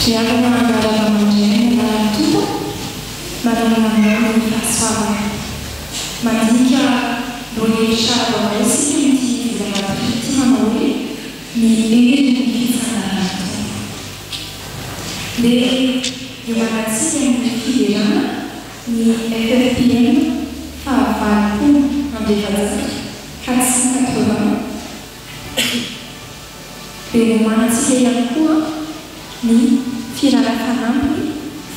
Triavana anarana mandreny na tompo manana ny fahasoavana. Mandika rohevitra vaovaisika ity izay anaty manao hoe ny hery ny fitsanarana tompo. Dia iomanantsika ny fiderana ny FFPM fahavalopolo amby-efajato 480. Dia iomanantsika ihany koa ny firarafanampy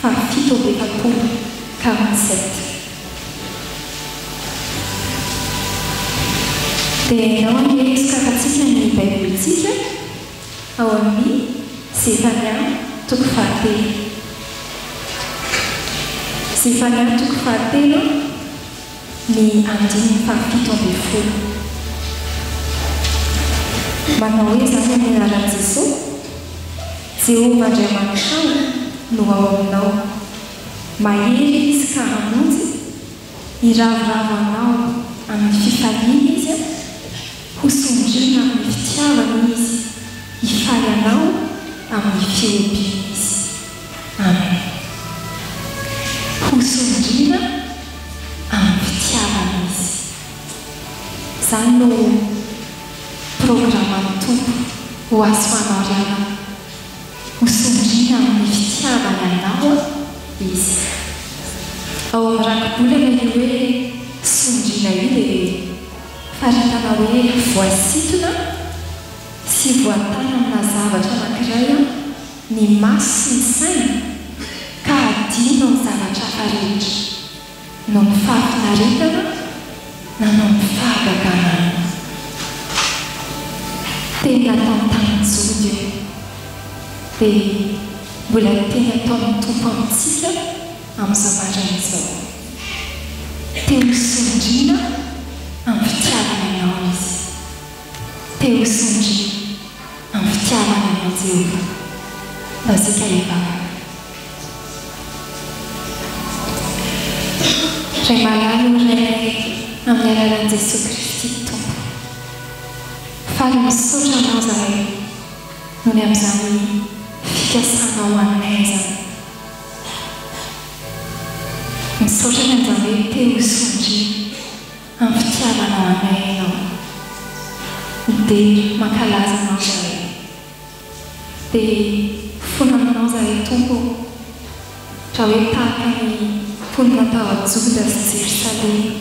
fahafito amby-efapolo 47. Dia ianao hoe sokakatsika ny baibolitsika ao amin'ny Zefania toko fahatelo. Zefania toko fahatelo ny andiny fahafito amby-folo. Manao hoe zany amin'ny anaran'i Jesosy, Jehova Andriamanitra no ao aminao, mahery izy ka hamonjy, iravoravo anao amin'ny fifaliana izy, hosondrina amin'ny fitiavana izy, hifaly anao amin'ny fiompiana izy. Amen. Hosondrina amin'ny fitiavana izy. Izany no programan'ny Tompo ho azy fanoriana. Hosondrina amin'ny fitiavana anao izy. Ao amin'ny rakobolana io hoe sondrina io dia faritana hoe voasitona sy voatana amina zavatra anankiray ny maso sy ny saina ka adino ny zavatra hafa rehetra no ny fahafinaretana na no ny fahagaganana. Tena tantanan-jody io. Dia mbola tena ataon'ny Tompo amintsika amin'izao maraina izao. Teo hosondrina amin'ny fitiavana anao izy. Teo hosondrina amin'ny fitiavana anao Jehova. Mba isika hivavaka. Ray malalo ray amin'ny anaran'i Jesosy Kristy Tompo. Faly misaotra anao zahay noho ny amin'izany fikasana ho anay zany. Misaotra ny an'izany hoe teo hosondrina amin'ny fitiavana ho anay ianao. Dia mankalaza anao zahay. Dia fonananao zahay Tompo raha hoe tahaka ny mponina tao Joda sy Jerosalema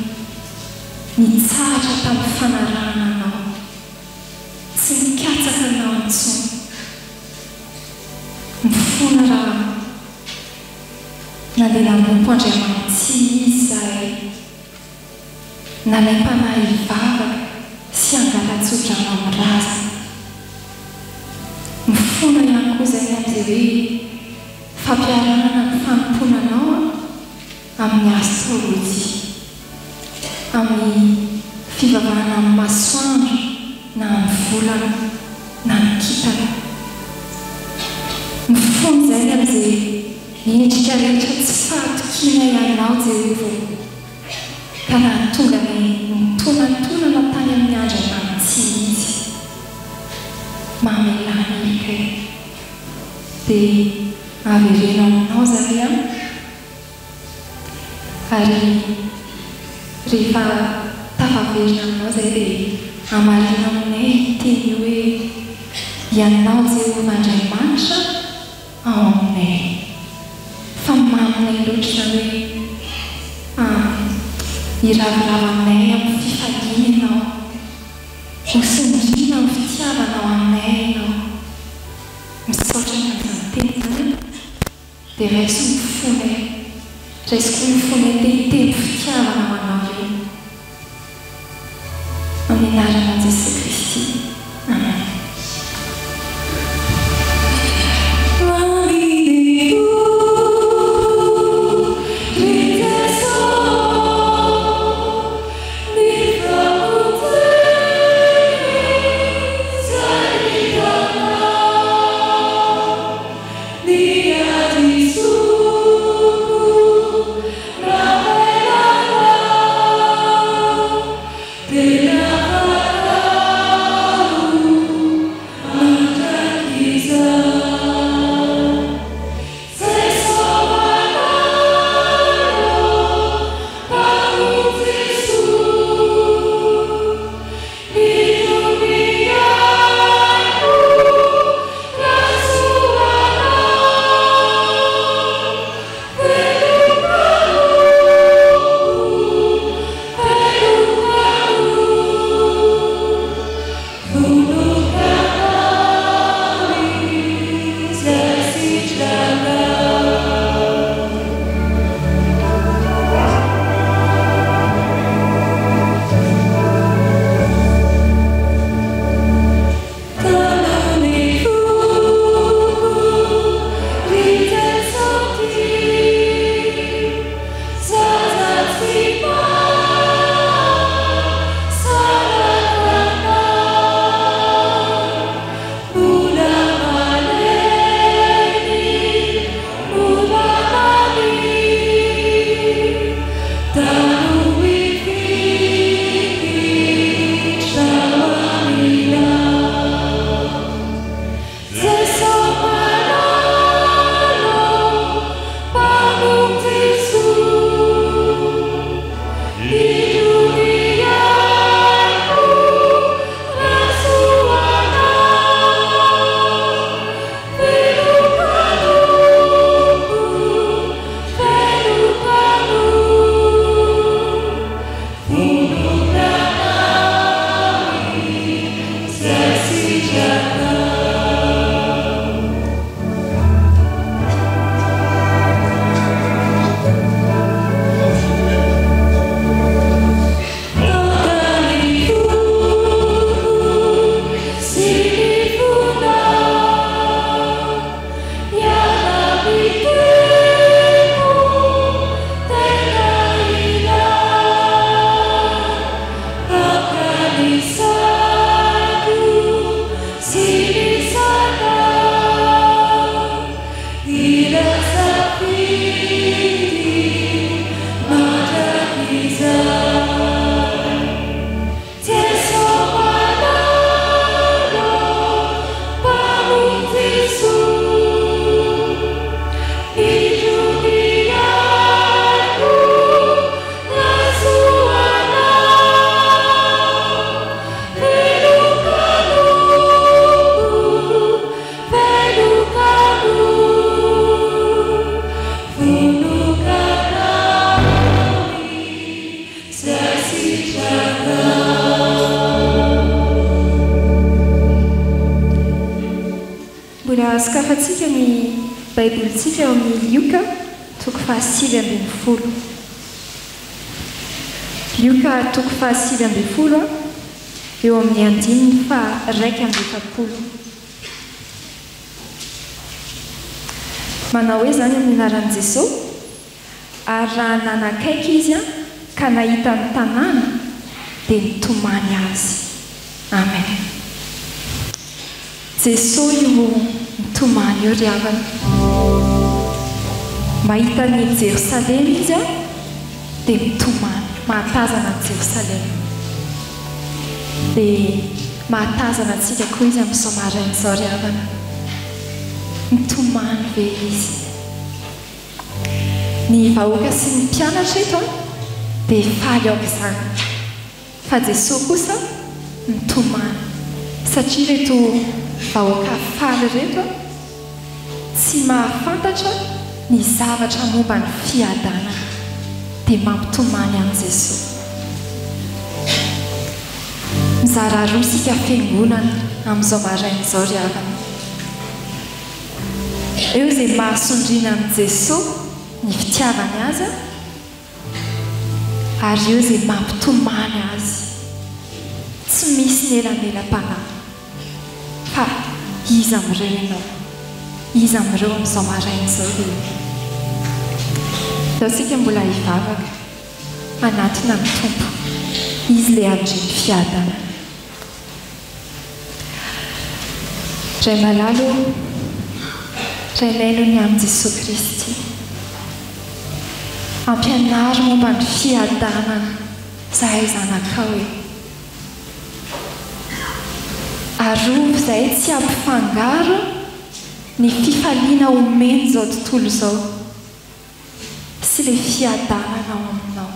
nitsahatra tamin'ny fanarahana anao. Tsy nikatsaka anao intsony. Mifona raha nandeha nanompo Andriamanitsy izy zahay. Nanaim-panahy hivavaka sy hangalatsotra amin'ny raza. Mifona ihany koa izay amin'izay hoe fampiarahana ny fanompona anao amin'ny astrolojia, amin'ny fivavahana amin'ny masoandro na amin'ny volana na ny kintana. Mifona izay amin'izay endrika rehetra tsy fahatokiana ianao Jehova ka nahatonga ny mitonantonana tany amin'ny Andriamanitsy izy. Mamelana ikay. Dia averena aminao zahay ary rehefa tafaverina aminao zay dia amarina aminay teny hoe ianao Jehova Andriamanitra ao aminay. Fa maminay loatra hoe iravoravo aminay amin'ny fifaliana ianao. Hosondrina amin'ny fitiavana ao aminay ianao. Misaotra ny an'izany teny zany dia raiso mifonay. Raisiko mifonay teny fitiavana ho anao io. Amin'ny anaran'i Jesosy Kristy. Amen. Della sokafantsika ny baibolitsika eo amin'ny Lioka toko fahasivy ambin'ny folo. Lioka toko fahasivy ambin'ny folo eo amin'ny andininy fa raika amby efapolo. Manao hoe zany amin'ny anaran'i Jesosy, ary raha nanakaiky izy ka nahita ny tanàna dia nitomany azy. Amen. Jesosy io nitomany eo ry havana. Mahita ny Jerosalema izy dia nitomany, mahatazana ny Jerosalema. Dia mahatazana antsika koa izy amin'izao marain'izao ry havana. Nitomany ve izy. Ny vahoaka sy ny mpianatra eto dia faly aoka izany. Fa Jesosy kosa nitomany. Satria reto vahoaka faly reto tsy mahafantatra ny zavatra momba ny fiadanana dia mampitomany an' Jesosy. Mizara roa isika fiangonana amin'izao marain'izao ry havana. Eo izay mahasondriana an' Jesosy ny fitiavany azy, ary eo izay mampitomany azy. Tsy misy ny elanelam-panahy fa izy amin'ireo ianao, izy amin'ireo amin'izao marain'izao dia isika mbola hivavaka anatina ny Tompo, izy ilay andreny fiadanana. Ray malalo, ray laino ny amin'i Jesosy Kristy, ampianary momba ny fiadanana zahay zanakao e. Arovy izay tsy ampifangaro ny fifaliana omeny izao tontolo izao sy ilay fiadanana ao aminao.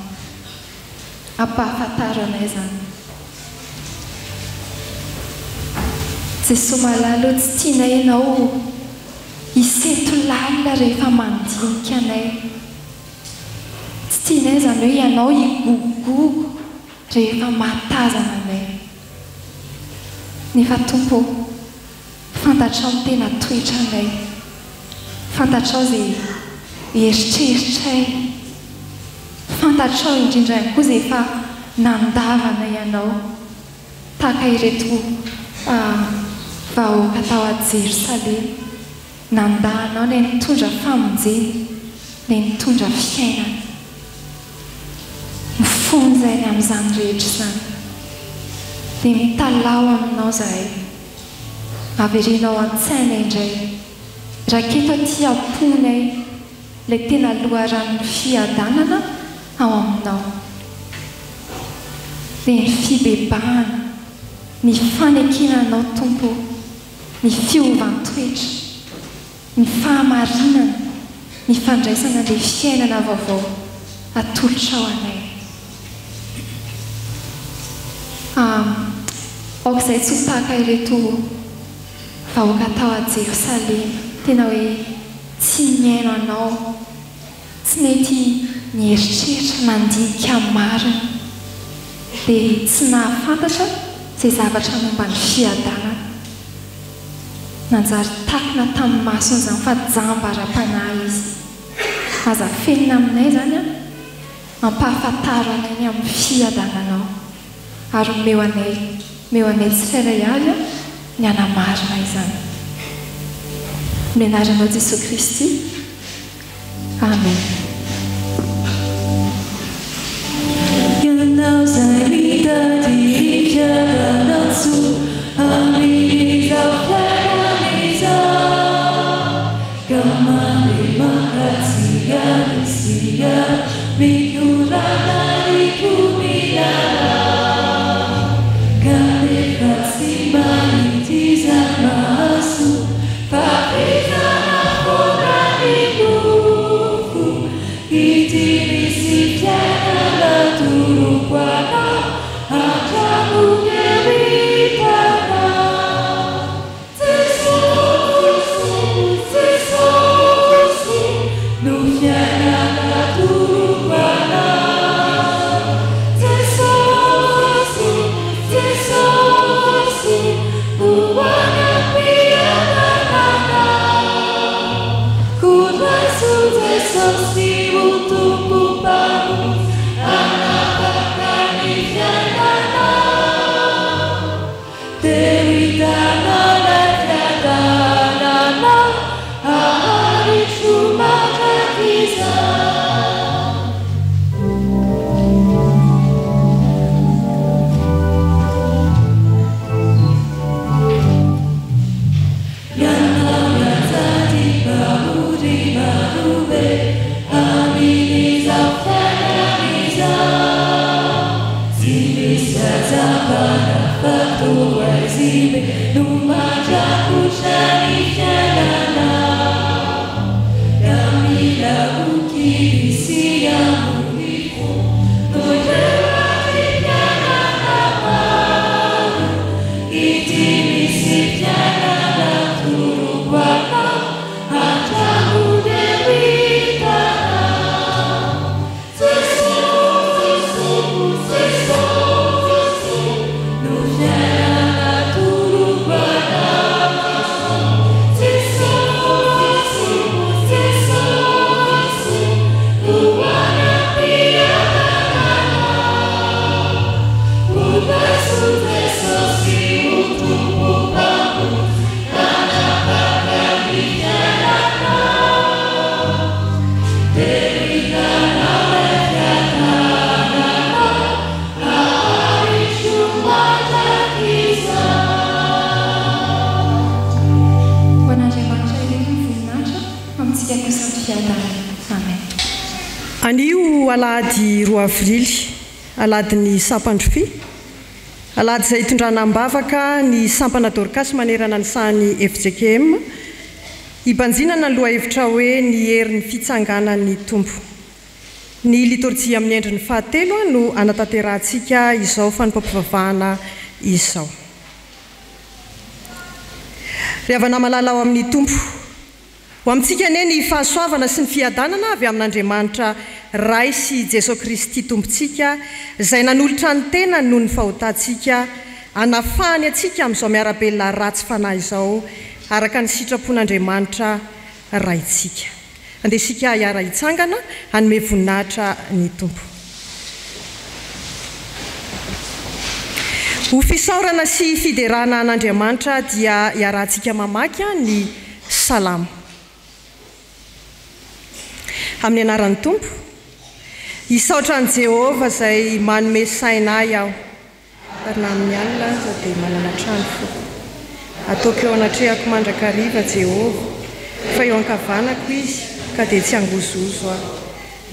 Ampahafantaro anay izany. Jesosy malalo, tsy tianay ianao hisento lalina rehefa mandinika anay. Tsy tianay izany hoe ianao higogogo rehefa mahatazana anay. Nefa Tompo, fantatrao ny tena toetra anay. Fantatrao izay eritreritray. Fantatrao indrindra ihany koa izay efa nandavana ianao. Tahaka ireto vahoaka tao a Jerosalema. Nandahanao ilay nitondra famonjena, ilay nitondra fiainana. Mifonjany amin'izany rehetra izany. Dia mitalao aminao zahay. Averenao an-tsaina indray. Raketo aty amponay ilay tena loharan'ny fiadanana ao aminao. Dia ny fibebahana, ny fanekenanao Tompo, ny fiovan-toetra, ny fahamarinana, ny fandraisana ilay fiainana vaovao atolotra ao anay. Aok'izay tsy ho tahaka ireto vahoaka tao a Jerosalema, tena hoe tsy miaino anao, tsy mety nieritreritra nandinika marina, dia tsy nahafantatra izay zavatra momba ny fiadanana. Nanjary takina tamin'ny masony izany fa jamba-ra-panahy izy. Aza fenina aminay izany ampahafantaro anay ny amin'ny fiadananao, ary meo anay tsirairay avy ny anamarina izany. Amin'ny anaranao Jesosy Kristy. Amen. Ianao izay mitady fiadanao tsoa amin'izao fiainana izao, ka mandeha mankatsiaka misika mikorana ny tominana, ka rehefa tsy manitiza maso fahaizana foana ny mofo, ity misy fiainana toroko anao hatramon'ny vitana. Jesosy no fiainana toroko anao. Anio alady 2 avrily, aladiny sampandrofi, alady izay tondrana-mbavaka ny sampana Dorcas manerana ny sahany FJKM, hibanjinana ny lohahevitra hoe ny herin'ny fitsanganan'ny tompo. Ny litorjia amin'ny endriny fahatelo no anatanterantsika izao fanompam-pivavahana izao. Ry havana malala ao amin'ny tompo, ho amintsika anie ny fahasoavana sy ny fiadanana avy amin'Andriamanitra Ray sy Jesosy Kristy tompontsika, izay nanolotra ny tena noho ny fahotantsika, anafahany atsika amin'izao miarabelona ratsy fanahy izao, araka ny sitrapon'Andriamanitra raitsika. Andesika hiara hitsangana hanome voninahitra ny tompo. Ho fisaorana sy fiderana an'Andriamanitra dia hiarantsika mamaky ny salamo. Amin'ny anaran'ny tompo, isaotra ny Jehova izay manome sainay aho, ary na amin'ny alina aza dia manana trano fo. Ataoko eo anatrehako mandrakariva Jehova, fa eo ankavanako izy ka dia tsy angozozo aho.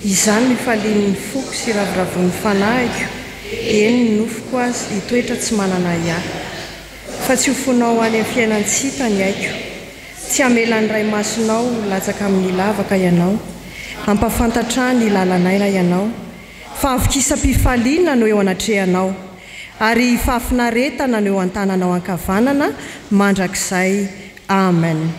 Izany mifalian'ny foko sy raviravon'ny fanahiko, eny ny nofoko azy hitoetra tsy manana iahy. Fa tsy hofonao any amin'ny fiainantsika ny aiko, tsy hamelan'ny ray masonao latsaka amin'ny lavaka ianao, ampafantatra ny lalanaina ianao, fa avokisam-pifaliana no eo anatrehanao, ary fahafinaretana no eo an-tananao ankavanana mandrakizay. Amen.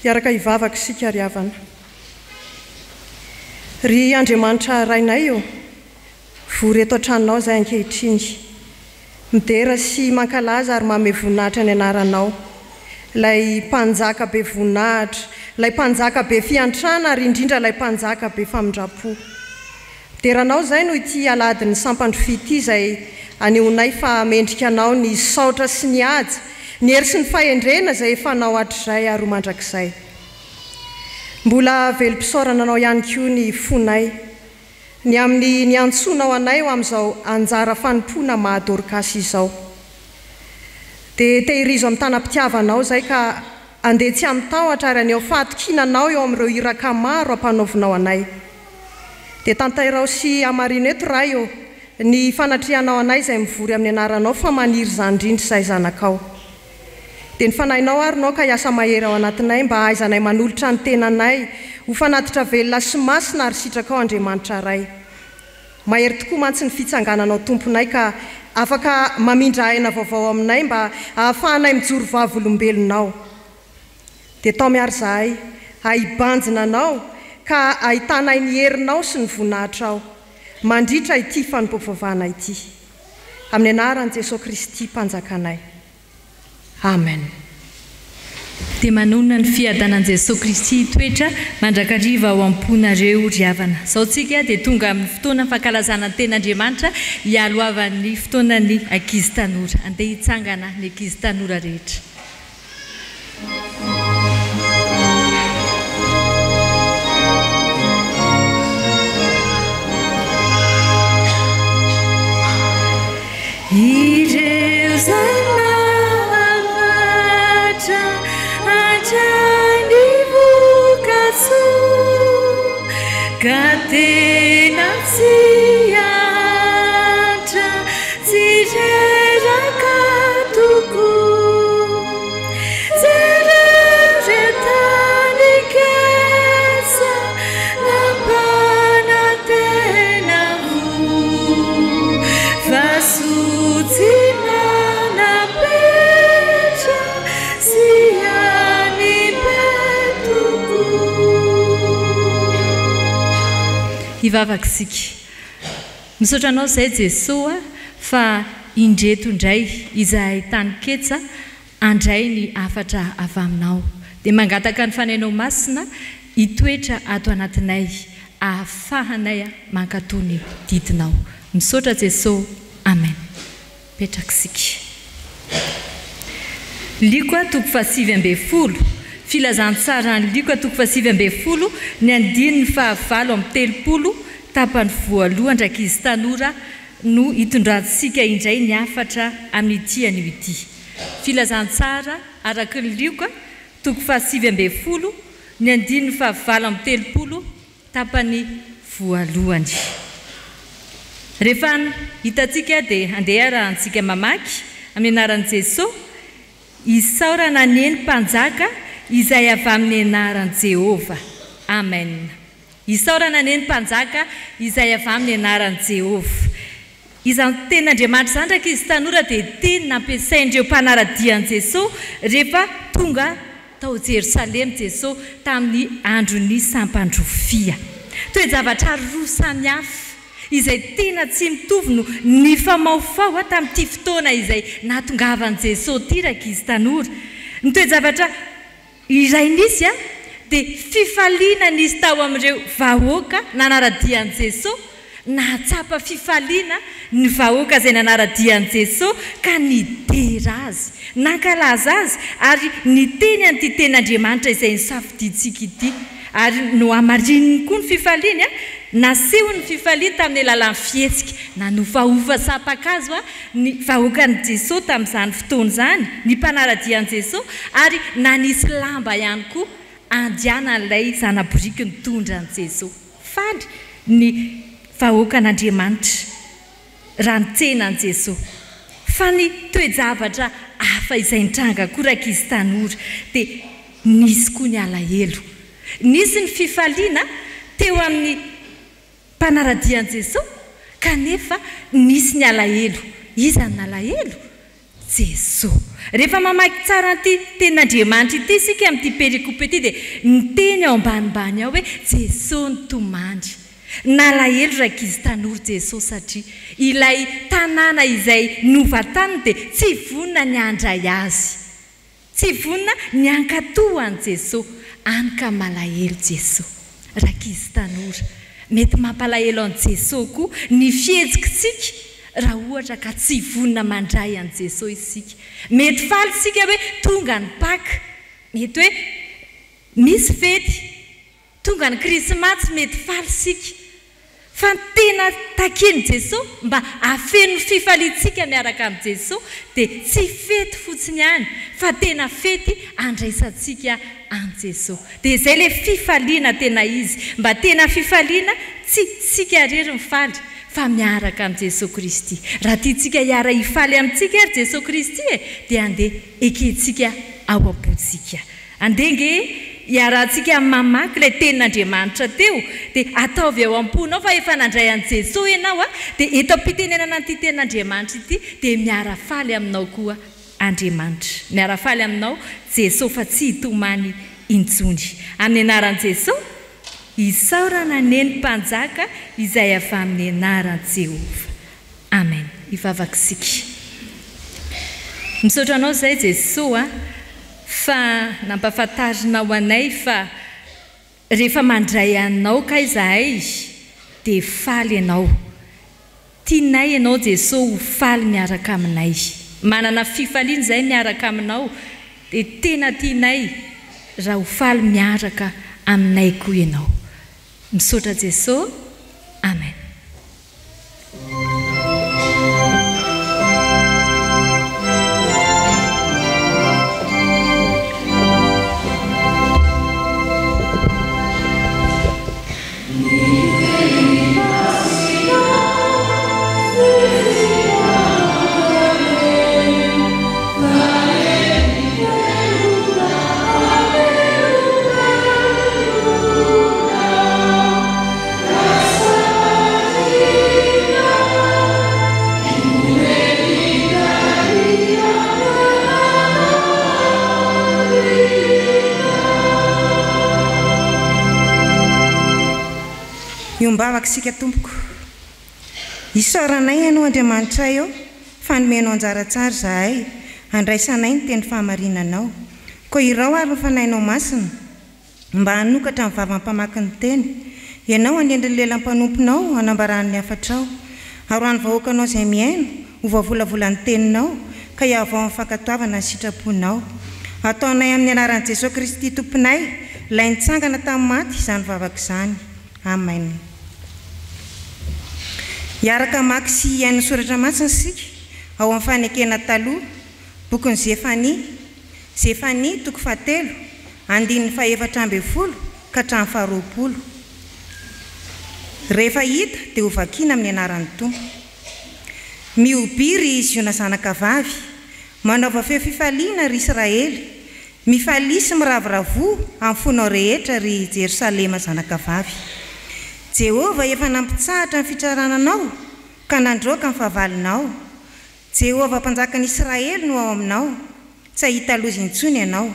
Iaraka hivavaka isika ry havana. Ry Andriamanitra rainay io, vory eto an-tranonao izay ankehitriny, midera sy mankalaza ary manome voninahitra ny anaranao. Ilay mpanjaka be voninahitra, ilay mpanjaka be fiantrana ary indrindra ilay mpanjaka be famindrapo. Mideranao izay no ity aladiny sampandro ity izay aneonay fa mendrika anao ny saotra sy ny aja, ny hery sy ny fahendrena izay efa nao hatrizay ary mandrakizay. Mbola velom-pisaorana anao ihany koa ny fonay, ny amin'ny ny antsonao anay ho amin'izao anjara fanompoana mahadorikasy izao. Dia tehirizo amin'ny tanam-pitiavanao izay ka andeha tsy amin'ny tahotra ary aneo fatokinanao eo amin'ireo iraka maro ampanaovinao anay. Dia tantairao sy hamarina eto ray eo ny fanatrianao anay izay mivory amin'ny anaranao fa maniry izany indrindra izay zanakao. Dia ny fanahinao ary nao ka hiasa mahery ao anatinay mba hahaizanay manolotra ny tenanay ho fanatitra velona sy masina ary sitrakao Andriamanitra ray. Mahery tokoa mantsy ny fitsangananao tomponay ka afaka mamindra aina vaovao aminay mba ahafahanay mijoro vavolombelonao. Dia tao miary zahay hahibanjina anao ka ahitanay ny herinao sy ny voninahitrao mandritra ity fanompoavavahana ity. Amin'ny anaran'i Jesosy Kristy mpanjakanay. Amen. Dia manonona ny fiadanan'i Jesosy Kristy toetra mandrakariva ao am-ponareo ry havana. Sao tsika dia tonga amin'ny fotoana fankalazana ny ten'Andriamanitra hialohavan'ny fotoanan'ny ankizy tanora. Andeha hitsangana ny ankizy tanora rehetra. Ireo izay mahavatra hatrany voka-tsoa ka tena tsy hatra tsy reraka tokoa. Jereo retany kesa lampana tena voa fa hivavaka isika. Misaotra anao izay Jesosy fa indreto indray izay ahitany ketsa andray ny afatra avy aminao. Dia mangataka ny fanainao masina hitoetra ato anatinay ahafahanay mankatoa ny didinao. Misaotra Jesosy. Amen. Petraka isika. Liko toko 7:10 filazantsara ny liko toko 7:10 ny andiny ny 9:30 tapany voalohany andrakizy tanora no hitondrantsika indray ny afatra amin'ity anio ity. Filazantsara araka ny liko toko 7:10 ny andiny ny 9:30 tapany voalohany. Rehefa hitatsika dia andeha arahantsika mamaky amin'ny anaran'i Jesosy. Isaorana neny mpanjaka izay avy amin'ny anaran'i Jehovah. Amen. Isaorana neny mpanjaka izay avy amin'ny anaran'i Jehovah. Izany ten'Andriamanitra izany ndraiky izy tanora dia teny nampiasaindreo mpanaradian'i Jesosy rehefa tonga tao Jerosalema Jesosy tamin'ny andron'ny sampandrofia. Toe-javatra roa samihafa izay tena tsy mitovy no ny famaofao tamin'ity fotoana izay nahatongavan'i Jesosy ity raky izy tanora. Ny toe-javatra iray nisy dia fifaliana nisy tao amin'ireo vahoaka nanaradian'i Jesosy, nahatsapa fifaliana ny vahoaka izay nanaradian'i Jesosy ka nidera azy, nankalaza azy ary niteny an'ity ten'Andriamanitra izay nisafidintsika ity. Ary no hamarininy koa ny fifaliana, naseho ny fifaliana tamin'ny alalan'ny fihetsika, nanovaova sapakazo ny vahoakan'i Jesosy tamin'izany fotoana izany, ny mpanaradian'i Jesosy, ary nanisy lamba ihany koa andianan'ilay zanaborika nitondra an'i Jesosy. Faly ny vahoakan'Andriamanitra raha nitsenan'i Jesosy. Fa ny toe-javatra hafa izay nitranga koa rakizy tanora dia nisy koa ny alahelo. Nisy ny fifaliana teo amin'ny mpanaradian'i Jesosy kanefa nisy ny alahelo. Iza ny alahelo? Jesosy. Rehefa mamaky tsara an'ity ten'Andriamanitra ity isika amin'ity perikopy ity dia niteny ao ambanimbany ao hoe Jesosy nitomandry. Nalahelo rakizy tanora Jesosy satria ilay tanàna izay novatany dia tsy vonona ny andray azy, tsy vonona ny ankatohan'i Jesosy. Anka malahelo Jesosy. Rakizy tanora, mety mampalahelo an'i Jesosy koa ny fihetsika raha ohatra ka tsy vonona mandray an'i Jesosy isika. Mety faly isika hoe tonga ny Pâques, mety hoe misy fety, tonga ny Krismasy, mety faly isika. Fa tena takeny Jesosy mba afeno fifaliantsika miaraka amin'ny Jesosy dia tsy fety fotsiny ihany fa tena fety andraisantsika an Jesosy. Dia izay ilay fifaliana tena izy, mba tena fifaliana tsy tsika rery mifaly fa miaraka amin'ny Jesosy Kristy. Raha tiantsika hiara hifaly amintsika ary Jesosy Kristy dia andeha ekentsika ao am-pontsika. Andeha nge hiarantsika mamaky ilay tenin'Andriamanitra teo dia ataovy ao am-ponao fa efa nandray an'i Jesosy ianao dia eto am-pitenenana an'ity tenin'Andriamanitra ity dia miarafaly aminao koa Andriamanitra. Miarafaly aminao Jesosy fa tsy hitomany intsony. Amin'ny anaran'i Jesosy, isaorana neny mpanjaka izay avy amin'ny anaran'i Jehovah. Amen. Ivavakisika. Misaotra anao izay Jesosy fa nampafantarinao anay fa rehefa mandray anao ka izahay dia faly ianao. Tianay ianao Jesosy ho faly miaraka aminay. Manana fifaliana izay miaraka aminao dia tena tianay raha ho faly miaraka aminay koa ianao. Misaotra Jesosy. Amen. Iombavaka sika tompoko. Isaoranay ianao Andriamanitra eo, fanomenao anjaratsara zahay, andraisanay ny teny fahamarinanao. Koa irao ary ny fanahinao masina, mba hanokatra amin'ny vavam-pamaky ny teny. Ianao anendry ny lelam-panomponao, hanambarany ny afatrao. Aroany vahoakanao izay miaino, ho voavolavola ny teninao, ka hiavao amin'ny fankatoavana ny sitraponao. Ataonay amin'ny anaran'i Jesosy Kristy tomponay, ilay nitsangana tamin'ny maty izany vavaka izany. Amen. Hiaraka maky sy iain'ny soratra masina sika ao amin'ny fanekena taloha, bokin'ny Zefania toko 7, andininy 4:12 ka hatramin'ny 20. Rehefa hita dia ho vakiana amin'ny anaran'ny Tompo. Miobiry Ziona zanaka vavy, manaova feo fifaliana ry Israely, mifalisy miravoravo amin'ny fonao rehetra ry Jerosalema zanaka vavy. Jehovah efa nampitsahatra ny fitsarananao ka nandroaka ny fahavalinao. Jehovah mpanjakan'i Israely no ao aminao, tsy ahita loza intsony ianao.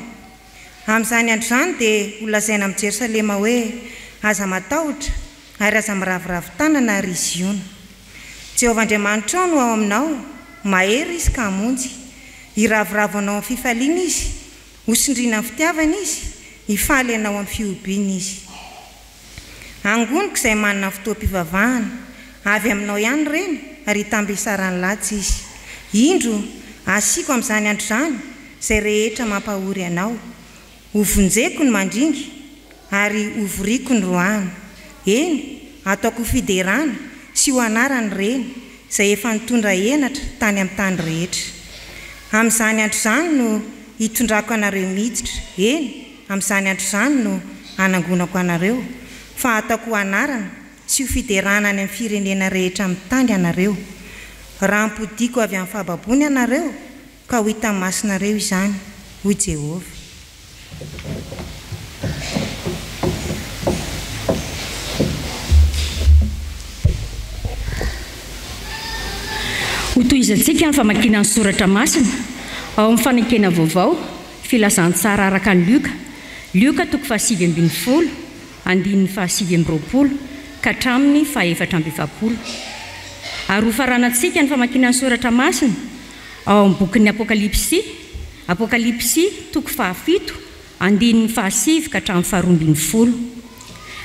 Amin'izany andro izany dia ho lazaina amin'ny Jerosalema hoe aza matahotra ary aza miravoravo tanana ry Ziona. Jehovah Andriamanitra no ao aminao, mahery izy ka hamonjy. Iravoravo anao amin'ny fifaliana izy, ho sindriana amin'ny fitiavana izy, hifaly ianao amin'ny fiobiny izy. Angoniko izay manana fotoam-pivavahana avy aminao ihany ireny ary hitambesarany latsy izy. Indro asiako amin'izany andro izany izay rehetra mampahory ianao. Hovonjeko ny mandringy ary hovoriako ny roahana. Eny, ataoko fiderana sy ho anarany ireny izay efa nitondra henatra tany amin'ny tany rehetra. Amin'izany andro izany no hitondrako anareo miditra. Eny, amin'izany andro izany no hanangonako anareo. Fa ataoko anarana sy ho fiderana any amin'ny firenena rehetra amin'ny tany anareo. Raha mpodiako avy amin'ny fahababony anareo ka ho hita masinareo izany, hoy Jehovah. Ho tohizantsika ny famakiana ny soratra masina ao amin'ny fanekena vaovao filazantsara araka ny Lioka toko 7:20 andininy 7:20 ka hatramin'ny 4:70. Ary ho faranantsika ny famakiana ny soratra masina ao amin'ny bokin'ny Apokalipsy toko 7 andininy 7 ka hatramin'ny 2:20.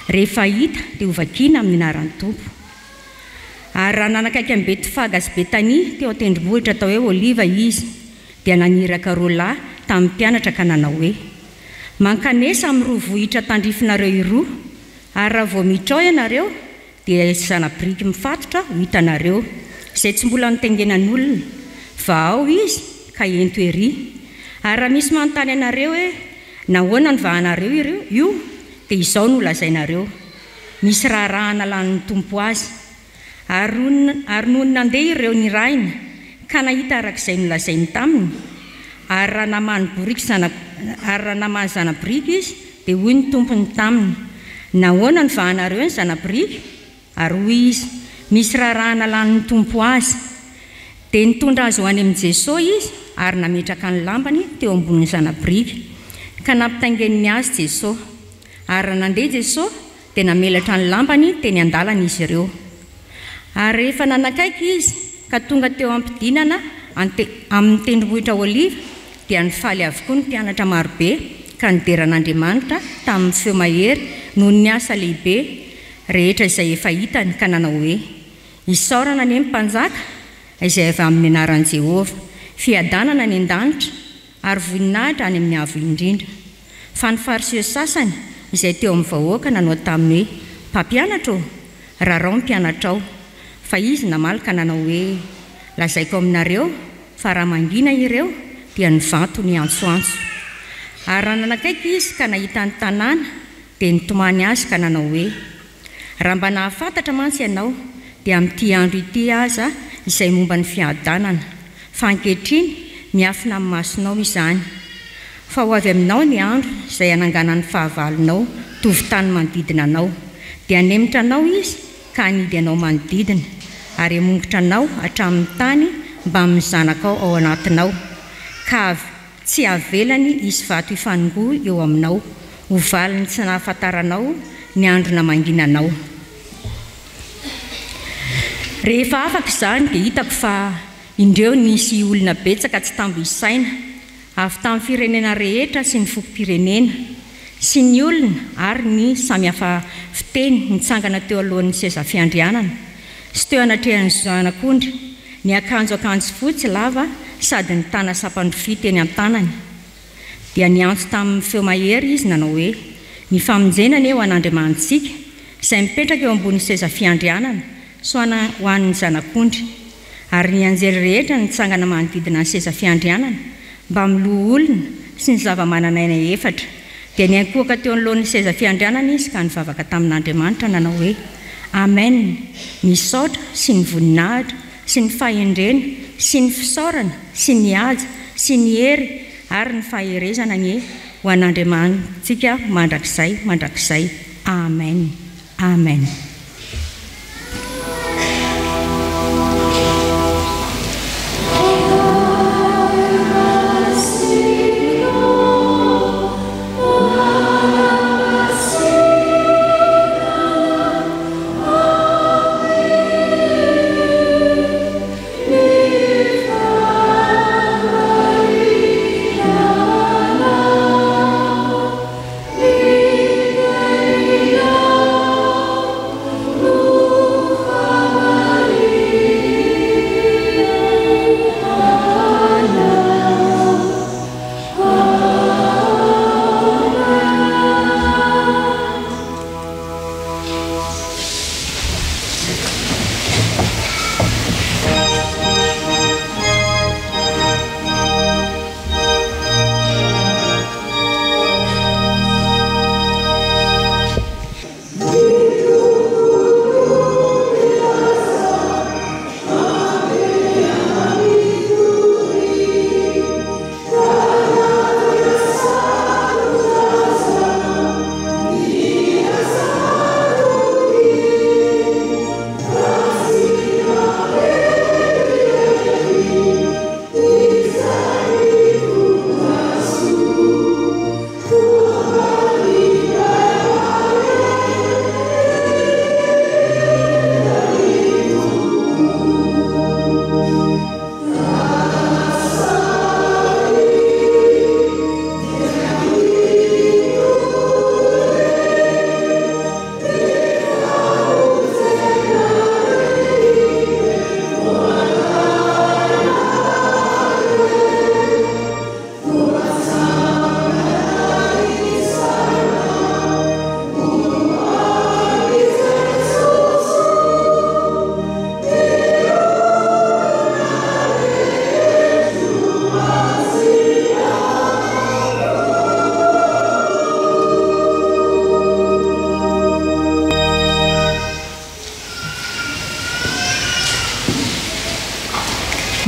Rehefa hita dia ho vakiana amin'ny anaran'ny Tompo. Ary raha nanakaiky amin'ny Betfaga sy Betania teo an-tendrombohitra atao hoe Oliva izy, dia naniraka roalahy tamin'ny mpianatra ka nanao hoe: mankanesa amin'ny roa vohitra tandrifinareo iroa, ary raha vao miditra ao ianareo dia zanabiriky mifatotra ho hitanareo izay tsy mbola nitengenan'olona, fa ao izy ka ento ery. Ary raha misy manontany ianareo hoe nahoana ny vahanareo io, dia izao no lazainareo: misy raharaha lanin'ny Tompo azy. Ary noho ny nandeha ireo niraina ka nahita arak'izay nolazainy taminy. Ary raha namany zanabiriky izy dia hoy ny tompony taminy: nahoana ny vahanareo ny zanabiriky? Ary hoy izy: misy raharaha lanin'ny Tompo azy. Dia nitondra azy ho any amin'ny Jesosy izy ary nametraka ny lambany teo ambonin'ny zanabiriky ka nampitaingeniny azy Jesosy. Ary nandeha Jesosy dia namelatra ny lambany teny an-dalana izy ireo. Ary rehefa nanakaiky izy ka tonga teo ampidinana amin'ny tendrombohitra Oliva dia nifaly avokoa ny mpianatra marobe ka nideran'Andriamanitra tamin'ny feo mahery noho ny asa lehibe rehetra izay efa hitany, ka nanao hoe: isaorana ny mpanjaka izay avy amin'ny anaran'i Jehovah, fiadanana ny an-danitra ary voninahitra any amin'ny avo indrindra. Fa ny fariseo sasany izay teo amin'ny vahoaka nanao taminy hoe: mpampianatra, rarao mpianatra ao. Fa izy namaly ka nanao hoe: lazaiko aminareo fa raha mangina ireo dia nivanto ny antsoantso. Ary raha nanakaiky izy ka nahita ny tanàna dia nitomany azy ka nanao hoe: raha mba nahafantatra mantsy ianao dia amin'ity andro ity aza izay momba ny fiadanana, fa ankehitriny miafina amin'ny masonao izany. Fa ho avy aminao ny andro izay hananganany fahavalonao tovitany manodidina anao, dia hanemitra anao izy ka hanidy anao manodidina, ary hamongotra anao hatramin'ny tany mba amin'ny zanakao ao anatinao, ka tsy havelany izy vato hifanongoa eo aminao, ho valiny tsy nahafantaranao ny andro namanginanao. Rehefa afaka izany dia hitako fa indreo nisy olona betsaka tsy tambo isaina avy tamin'ny firenena rehetra sy ny fokom-pirenena sy ny olona ary ny samihafa fiteny nitsangana teo alohan'ny seza fiandrianana sy teo anatrehan'ny zanak'ondry, ny akanjo fotsy lava sady ny tana sapandrofy teny an-tanany. Dia niantso tamin'ny feo mahery izy nanao hoe: ny famonjenana eo an'Andriamanitsika izay mipetraka eo ambony seza fiandrianana soana ho an'ny zanak'ondry. Ary ny anjely rehetra nitsangana manodidina ny seza fiandrianana mba miloha olona sy ny zava-mananaina efatra. Dia niankohaka teo anoloan'ny seza fiandrianana izy ka nivavaka tamin'Andriamanitra nanao hoe: amen. Misaotra sy ny voninahitra sy ny fahendrena sy ny fisaorana sy ny haja sy ny hery ary ny faherezana ny ho an'Andriamantsika mandrakizay. Amen. Amen.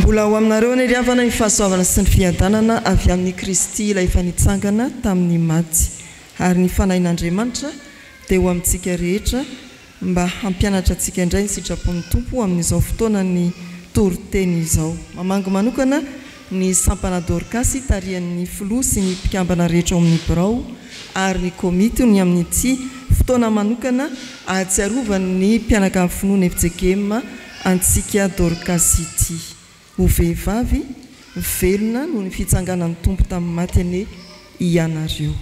mbola ho aminareo ny riavana ny fahasoavana sy ny fiadanana avy amin'ny Kristy ilay efa nitsangana tamin'ny maty ary ny fanahin'Andriamanitra dia ho amintsika rehetra mba hampianatra antsika indray ny sitrapon'ny Tompo amin'izao fotoana ny toriteny izao. Mamango manokana ny sampana Dorcas tarian'ny filoha sy ny mpikambana rehetra ao amin'ny birao ary ny komity ny amin'ity fotoana manokana ahatsiarovan'ny mpianaka amin'ny finoana FJKM antsika Dorcas ity. Ho vehivavy velona noho ny fitsanganan'ny Tompo tamin'ny maty ane ianareo.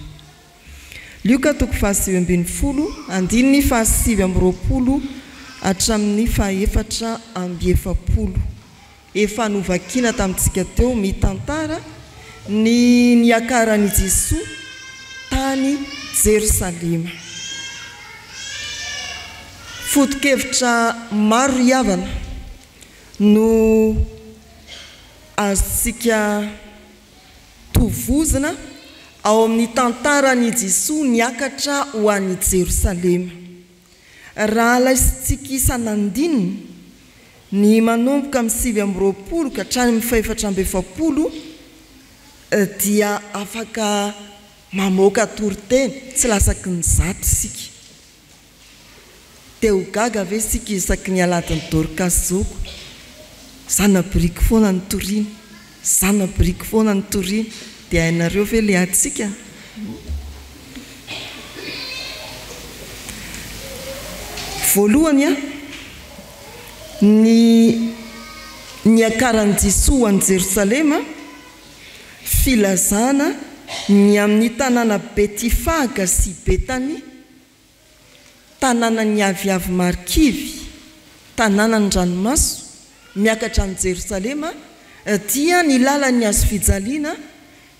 Luka 7:20 andininy 7:20 hatramin'ny 7:70 efa novakina tamintsika teo mitantara ny niakaran'i Jesosy tany Jerusalema. Foto-kevitra maro iavana no azontsika tovozina ao amin'ny tantaran'i Jesosy niakatra ho an'i Jerusalema. Raha laisintsika isanandininy ny manomboka amin'ny 7:20 ka hatrany amin'ny 7:70 dia afaka mamoaka toriteny tsy lasaky ny zato isika. Teo gaga ve isika isaky ny aladin'ny Dorcas zoko zana biriky foana ny toriny, zana biriky foana ny toriny dia hainareo ve le atsika? Voalohany ny akaran'i Jesosy an'i Jerusalema filazana ny amin'ny tanàna Betifaga sy Betany, tanàna ny aviavy marikivy, tanàna ny ranomaso miakatra amin'ny Jerusalema dia ny lalan'ny azo fijaliana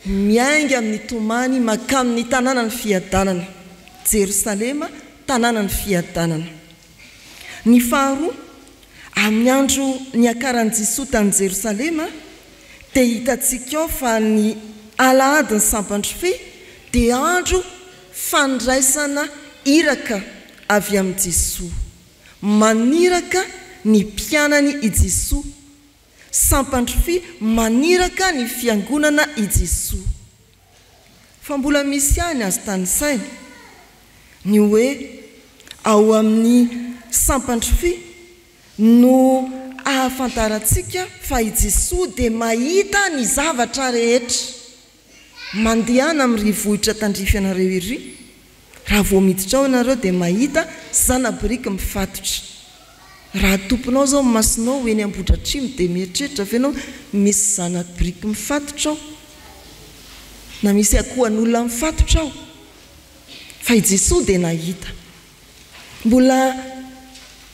miainga amin'ny tomany makamin'ny tanàna ny fiadanana. Jerusalema tanàna ny fiadanana. Ny faharoa, amin'ny andro ny akaran'i Jesosy tany Jerusalema dia hitantsika ao fa ny alahady ny sampandrofe dia andro fandraisana iraka avy amin'ny Jesosy. Maniraka ny mpianany i Jesosy, sampandrofe maniraka ny fiangonana i Jesosy. Fa mbola misy ihany azo tanisaina ny hoe ao amin'ny sampandrofe no ahafantarantsika fa i Jesosy dia mahita ny zavatra rehetra. Mandehana amin'ny rivohitra tandrifianareo iry, raha vao miditra ao ianareo dia mahita zana biriky mifatotra. Raha tomponao zao masinao eny Ambohidratrimo dia mieritreritra venao misy zana biriky mifatotra ao na misy akohan'olona mifatotra ao, fa i Jesosy dia nahita. Mbola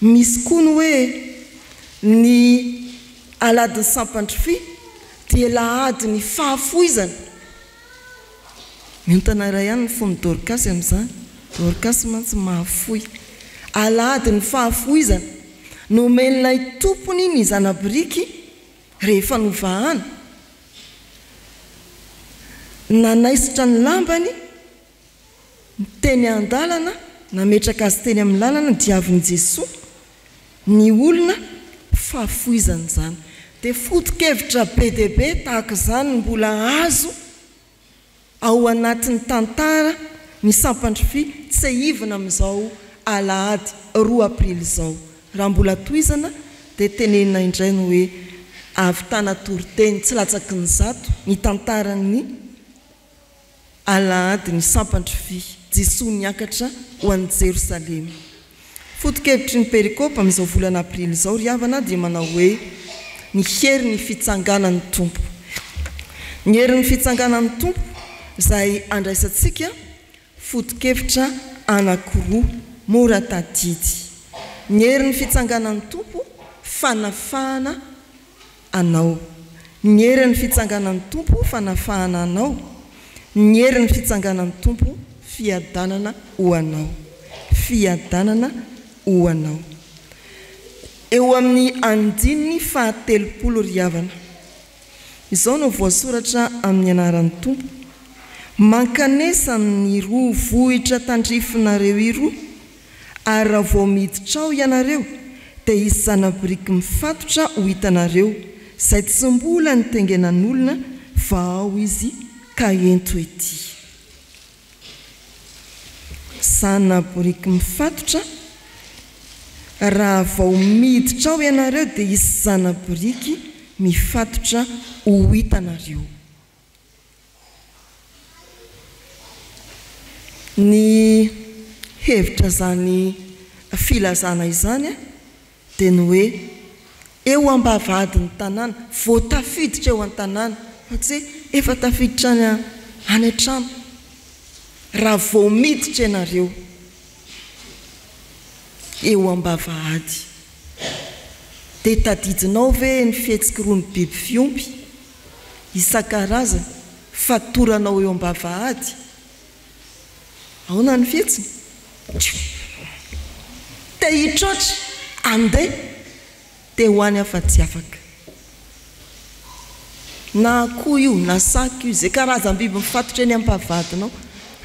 misy koa ny hoe ny aladin'ny sampandrofe dia lahady ny fahafoizana. Miontana iray ihany ny fon'ny Dorcas amin'izany. Dorcas mantsy mahafoy. Alahady ny fahafoizana nomen'ilay tompony ny zanabiriky rehefa novahana. Nanaisitra ny lambany teny an-dalana, nametraka azy teny amin'ny lalana diavin'i Jesosy. Ny olona fahafoizana izany. Dia foto-kevitra be dia be tahaka izany mbola azo ao anatin'ny tantara ny sampandrofe tsy hivina amin'izao alahady 2 aprily izao. Raha mbola toizana dia tenenina indray ny hoe avy tana toriteny tsy latsaky ny zato ny tantaran'ny alahady ny sampandrofe Jesosy niakatra ho an'i Jerusalema. Foto-kevitry ny perikopa amin'izao volana aprily izao riavana dia manao hoe ny hery ny fitsanganan'ny Tompo. Ny hery ny fitsanganan'ny Tompo izay andraisantsika foto-kevitra anankiroa mora tadidy. Ny hery ny fitsanganan'ny Tompo fanafahana anao. Ny hery ny fitsanganan'ny Tompo fanafahana anao. Ny hery ny fitsanganan'ny Tompo fiadanana ho anao. Fiadanana ho anao. Eo amin'ny andininy 7 riavana. Izao no voasoratra amin'ny anaran'ny Tompo. Mankanesa ny roa vohitra tandrifinareo iroa, ary raha vao miditra ao ianareo dia hisy zanabiriky mifatotra ho hitanareo izay tsy mbola nitengenan'olona fa ao izy ka ento ety. Zanaboriky mifatotra, raha vao miditra ao ianareo dia isy zanaboriky mifatotra ho hitanareo. Ny hevitra zany filazana izany dia ny hoe eo ambavahadin'ny tanàna, vao tafiditra eo an-tanàna, fa tsy efa tafiditra any an-trano. Raha vao miditra ianareo eo ambavahady dia tadidinao ve ny fihetsika roa ny biby fiompy isan-karazany fatoranao eo ambavahady? Ahoana ny fihetsiny? Te hitroatra andeha dia ho any afa-tsy afaka. Na akoho io na saka io, izay karazam-biby mifatotra eny ambavahadinao,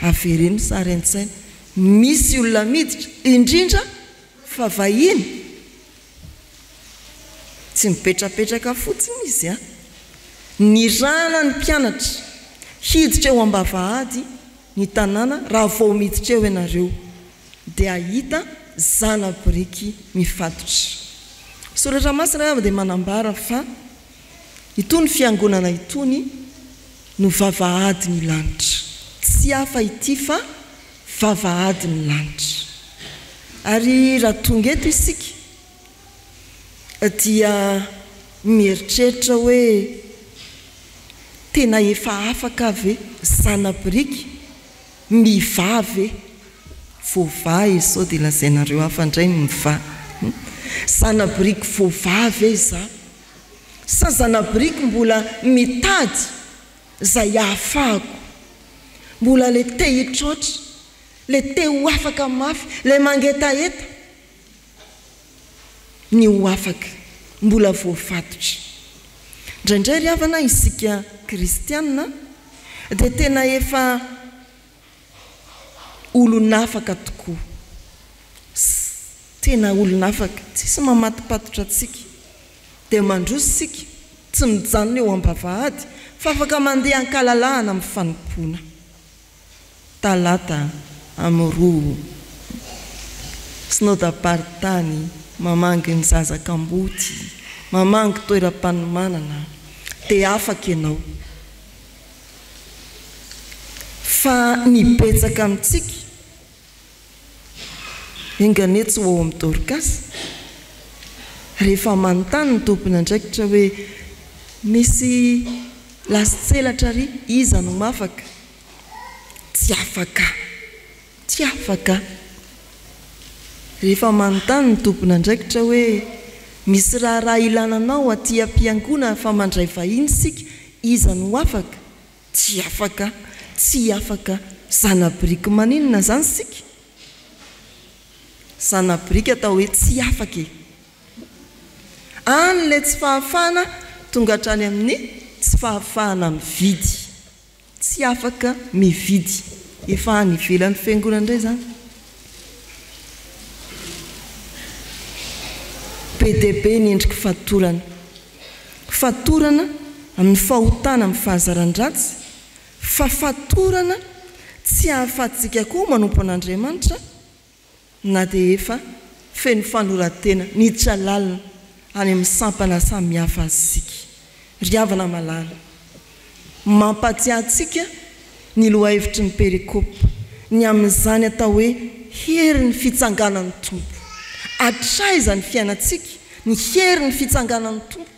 avereno sary an-tsaina. Misy olona miditra indrindra fa vahiny, tsy mipetrapetraka fotsiny izy a. Ny rana ny mpianatra hiditra eo ambavahady ny tanàna, raha vao miditra eo ianareo dia ahita zanaboriky mifatotra. Soratra Masina dia manambara fa itony fiangonana itony no vavahady ny lanitra. Tsy hafa ity fa vavahady ny lanitra. Ary raha tonga eto isika dia mieritreritra hoe tena efa afaka ve zanaboriky mivavy? Voavavy sao dia lazainareo hafa indray mivavy. Zanaboriky voavavy za, sa zanaboriky mbola mitady zay ahafahako, mbola le te hitroatra, le te ho afaka mafy, le mangetaeta ny ho afaka, mbola voafatotra. Indraindray ry havana isika kristianina dia tena efa olon'afaka tokoa, tena olon'afaka, tsisy mamatipatotra antsika dia mandroso sika, tsy mijanona eo ambavahady fa afaka mandeha ankalalahana amin'ny fanompona. Talata am'roa synodam-paritany, mamangy ny zazakamboty, mamangy toeram-panomanana, dia afaka ianao. Fa nibetsaka amintsika engane tsy ho ao amin'ny Dorcas, rehefa manontany ny tompony andraikitra hoe misy lasitselatra ry, iza no mafaka? Tsy afaka, tsy afaka. Rehefa manontany ny tompony andraikitra hoe misy raha ilananao aty am-piangona fa mandray vahiny sika, iza no afaka? Tsy afaka, tsy afaka. Zanaboriky maninona zany sika? Zanaboriky atao hoe tsy afaka. An'le tsy fahafahana tonga hatrany amin'ny tsy fahafahana mividy. Tsy afaka mividy. Efa any ivelan'ny fiangonana indray zany. Be dia be ny endriky fatorana. Fatorana amin'ny fahotana amin'ny fahazaran-dratsy, fa fatorana tsy hahafahantsika koa manompo an'Andriamanitra na dia efa feno fanoratena niditra lalina any amin'ny sampana samihafa azysika. Ry havana malala, mampatsiahy antsika ny lohahevitry ny perikopy, ny amin'izany atao hoe hery ny fitsanganan'ny tompo. Atraiza ny fiainantsika ny hery ny fitsanganan'ny tompo.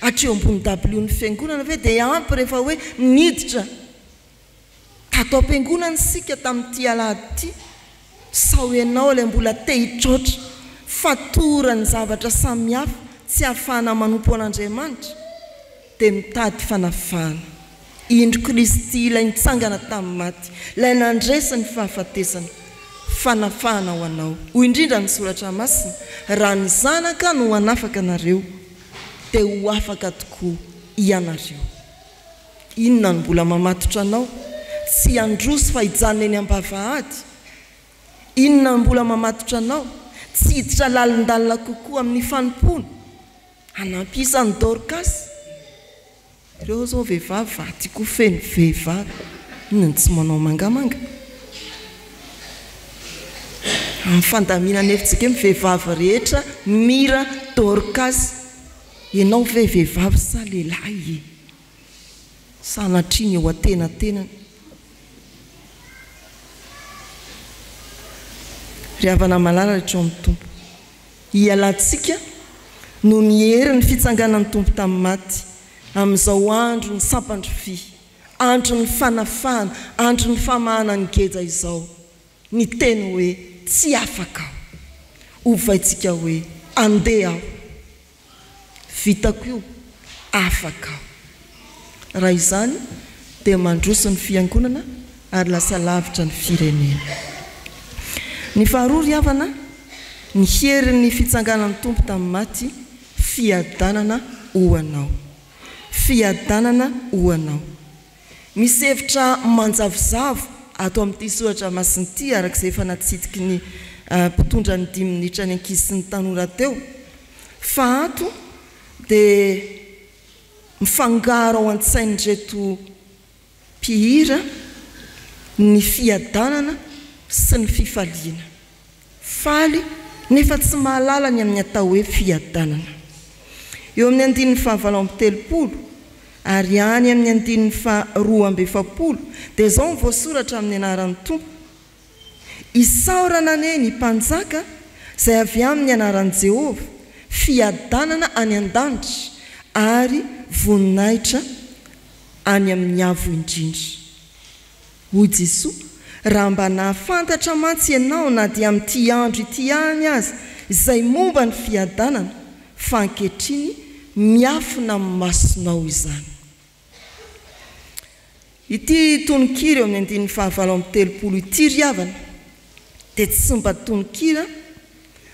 Hatreo ambony dabilio ny fiangonana ve dia ampy rehefa hoe niditra tato am-piangonana sika tamin'ity alahady ity, sao ianao ilay mbola te hitroatra fatorany zavatra samihafa tsy hahafahana manompo an'Andriamanitra, dia mitady fanafahana. Indro Kristy ilay nitsangana tamin'ny maty, ilay nandresa ny fahafatesana, fanafahana ho anao. Hoy indrindra ny soratra Masina, raha ny zanaka no hanafaka anareo dia ho afaka tokoa ianareo. Inona no mbola mamatotra anao? Tsy androso fa hijanona eny ambavahady. Inona no mbola mamatotra anao? Tsy hiditra lalindalina kokoa amin'ny fanompona. anampy izany Dorcas. Ireo zao vehivavy vatyko feno vehivavy inony tsy manao mangamanga. Amin'ny fandaminana efitsika hoe vehivavy rehetra mira Dorcas. Ianao vehivavy sa lehilahy sanatriny eo atenatenany. Ry havana malala rehetra amin'ny Tompo, hialantsika no ny hery ny fitsanganan'ny Tompo tamin'ny maty. Amin'izao andro ny sampandro vy, andro ny fanafana, andro ny famahana ny geda izao, ny teny hoe tsy afaka aho, ovaitsika hoe andeha aho, vitako io afaka aho. Raha izany dia mandroso ny fiangonana ary lasa lavitra ny firenena. Ny faharoa ry havana, ny hery ny fitsanganan'ny Tompo tamin'ny maty, fiadanana ho anao. Fiadanana ho anao. Misy hevitra manjavozavo ato amin'ity soratra masin'ity arak'izay efa natsidiky ny mpitondra ny 10 minitra ny ankizy sy ny tanora teo. Fa ato dia mifangaro ao an-tsain'reto mpihira ny fiadanana sy ny fifaliana. Faly nefa tsy mahalala ny amin'ny atao hoe fiadanana. Eo amin'ny 9:7 ary any amin'ny 9:2 dia zao mivoasoratra amin'ny anaran'ny Tompo. Isaorana ane ny mpanjaka izay avy amin'ny anaran'i Jehova, fiadanana any an-danitra ary voninahitra any amin'ny avo indrindra. Hoy Jesoa, raha mba nahafantatra mantsy ianao na dia amin'ity andro ity any aza izay momba ny fiadanana, fa ankehitriny miafina amin'ny masonao izany. Ity tononkira eo amin'ny 9:7 ity ry havana dia tsy mba tononkira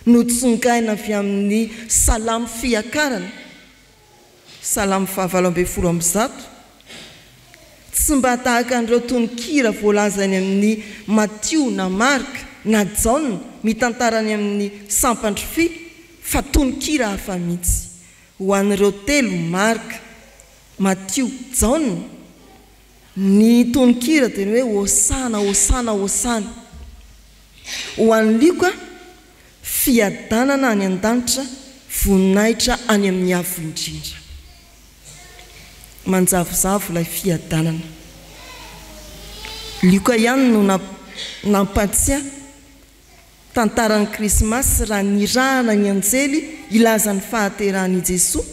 notsongaina avy amin'ny salamo fiakarana, salamo 7:10. Tsy mba tahaka an'ireo tononkira voalazany amin'ny Matthieu na Marka na John mitantarany amin'ny sampandro fy, fa tononkira hafa mihitsy ho an'ireo telo Marka, Matthieu, John. Ny tononkira dia hoe hosana, hosana, hosana. Ho an'liko fiadanana any an-danitra, voninahitra any amin'ny avo indrindra. Manjavozavo ilay fiadanana. Lioka ihany no nampatsiah tantaran'ny Krismasy raha nirahana ny anjely ilazany fahateran'i Jesoa.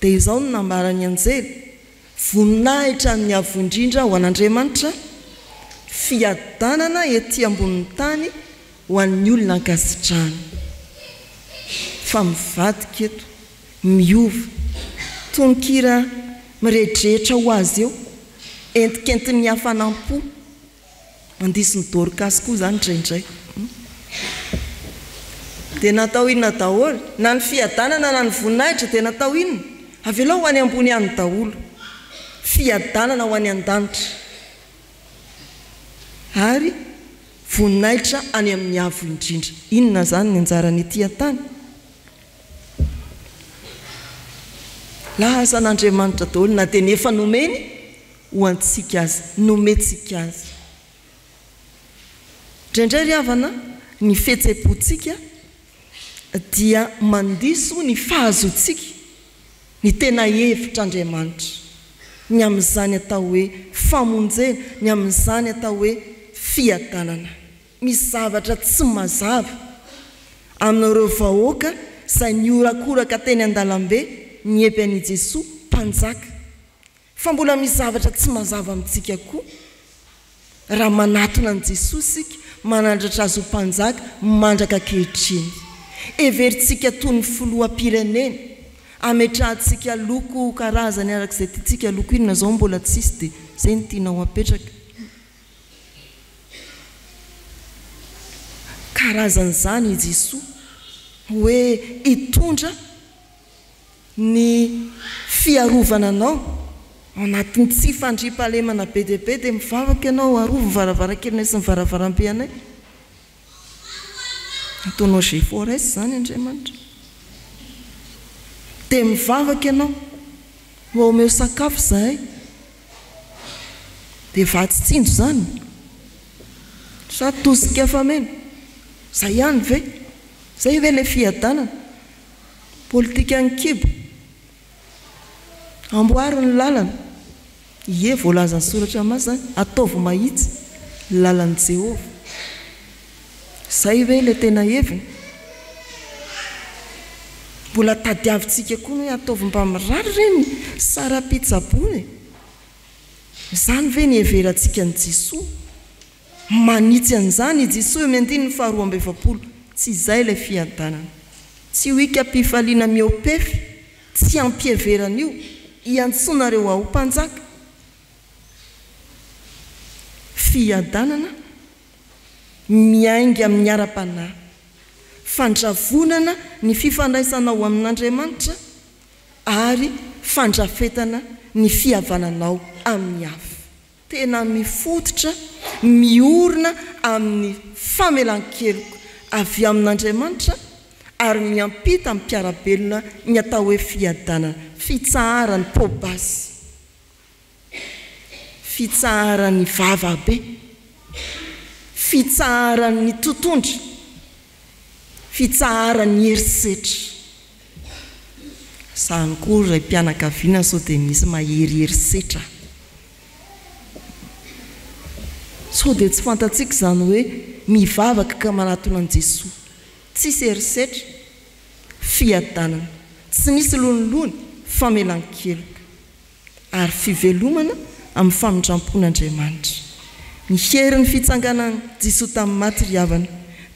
Dia izao no nambarany anjely, voninahitra ny avo indrindra ho an'Andriamanitra, fiadanana ety ambonin'ny tany ho an'ny olona ankasitrahany. Fa mivadika eto, miova, tononkira mirehetrehitra ho azy eo, entikentiny hafanam-po. Mandisy ny Dorcas koa zany indraindray. Dia natao inona daholo, na ny fiadanana na ny voninahitra dia natao inona? Avelao ho any ambony any daholo. Fiadanana ho any an-danitra ary voninahitra any amin'ny avo indrindra. Inona zany ny anjarany ety an-tany? Laza an'Andriamanitra daholo na dia nefa nomeny ho antsika azy, nomentsika azy. Indraindray ry havana, ny fihetsem-pontsika dia mandiso ny fahazoantsika ny tena hevitr'Andriamanitra, ny amin'izany atao hoe famonjena, ny amin'izany atao hoe fiadanana. Misy zavatra tsy mazava amin'ireo vahoaka izay niorakoraka teny an-dalambe niepy an'i Jesoa mpanjaka, fa mbola misy zavatra tsy mazava amintsika koa. Raha manatona an'i Jesoa sika, manandratra azy ho mpanjaka, mandraka ankehitriny, everitsika toy ny filoham-pirenena, ametrahantsika loko karazany arak'izay tiantsika loko inona zao mbola tsisy dia izay ny tianao apetraka. Karazan'izany i Jesoa hoe hitondra ny fiarovana anao anatin'ny tsy fandriam-pahalemana be dia be, dia mivavaka ianao arovo varavarankelinay sy ny varavaram-be anay. Ataonao zay forest zany Andriamanitra. dia mivavaka ianao ho omeo sakafo zahay dia vatsitsinjo zany sa tosika famena zay ihany ve zay ve le fiadanana politika ny kibo amboary ny lalana ie voalazany soratra masina ataovy mahitsy lalan'i Jehova zay ve le tena heviny mbola tadiavintsika koa no hoe ataovy mba mirary reny sara-pitsabony zany ve ny heverantsika ny Jesoa manitsy an'izany i Jesoa mendiny ny 2:20 tsy izay le fiadanana tsy hoika mpifaliana miopefy tsy ampieveran'io iantsonareo ao mpanjaka fiadanana miainga amin'ny ara-panahy fandravonana ny fifandraisanao amin'Andriamanitra ary fandrafetana ny fihavananao amin'ny hafa tena mifototra miorina amin'ny famelan-keloko avy amin'Andriamanitra ary miampita amin'ny mpiarabelona ny atao hoe fiadanana fitsaharany pobasy fitsaharany vavabe fitsaharany totondra fitsaharany herisetra zany koa ray mpianakaviana sao dia misy mahery herisetra sao dia tsy fantatsika zany hoe mivavaka ka manatona an' Jesoa tsisy herisetra fiadanana tsy nisy lonolony famelan-keloka ary fivelomana amin'ny famindrampon'Andriamanitra ny herin'ny fitsanganana Jesoa tamin'ny maty ry havana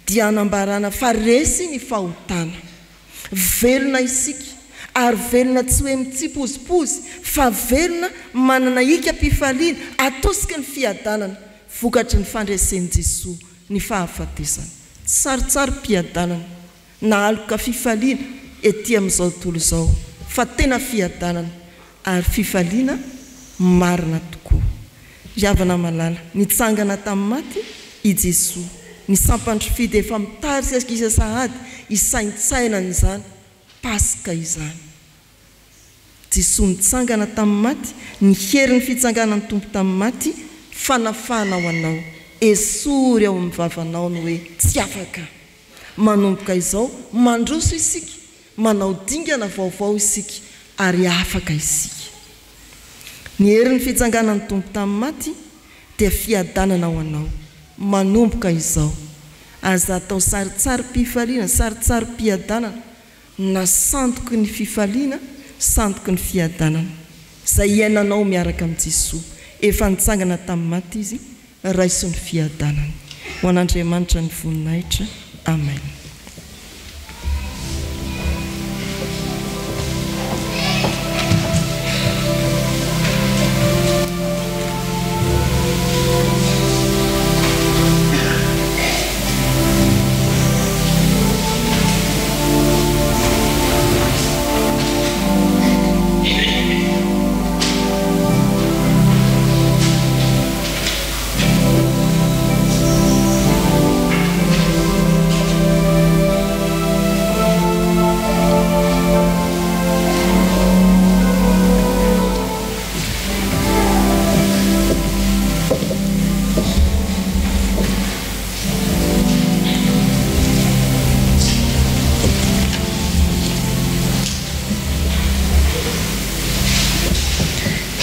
dia anambarana fa resy ny fahotana velona isika ary velona tsy hoe mitsipozipozy fa velona manana hika-pifaliana atosika ny fiadanana vokatry ny fandresen'i Jesoa ny fahafatesana tsaritsary-piadanana na aloka fifaliana ety amin'izao tontolo izao fa tena fiadanana ary fifaliana marina tokoa ry havana malala nitsangana tamin'ny maty i Jesoa ny sampandrofidy efa mitary sasakisa sahady isaintsaina n'izany paska izany Jesoa nitsangana tamin'ny maty ny herin'ny fitsanganan'ny tompo tamin'ny maty fanafana ho anao esory ao amin'ny vavanao ny hoe tsy afaka manomboka izao mandroso isika manao dingana vaovao isika ary afaka isika ny herin'ny fitsanganan'ny tompo tamin'ny maty dia fiadanana ho anao manomboka izao aza atao saritsary-pifaliana saritsary-piadanana na sandoky ny fifaliana sandoky ny fiadanana zay iainanao miaraka amin'i Jesoa efa nitsangana tamin'ny maty izy raiso ny fiadanana ho an'Andriamanitra ny voninahitra amen.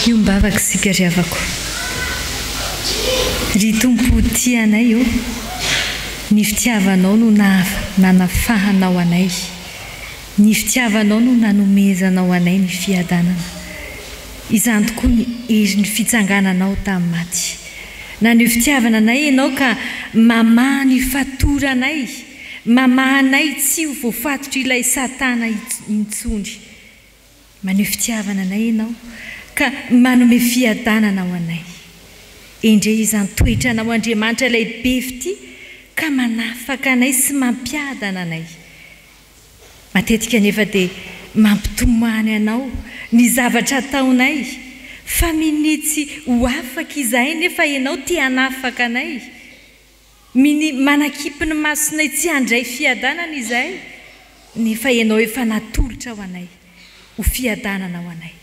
Iombavaka sika ry havako ry tompo tianay io ny fitiavanao no nanafahanao anay ny fitiavanao no nanomezanao anay ny fiadanana izany tokoa ny hery ny fitsangananao tamin'ny maty na ny fitiavana anay ianao ka mamaha ny fatoranay mamahanay tsy ho voafatotra ilay satana intsondry maneho fitiavana anay ianao ka manome fiadanana ho anay endre izany toetranao Andriamanitra ilay befity ka manafaka anay sy mampiadana anay matetika nefa dia mampitomany anao ny zavatra ataonay fa minitsy ho afaka izahay nefa ianao tia hanafaka anay manakipy ny masonay tsy handray fiadanana izahay nefa ianao efa natolotra ho anay ho fiadanana ho anay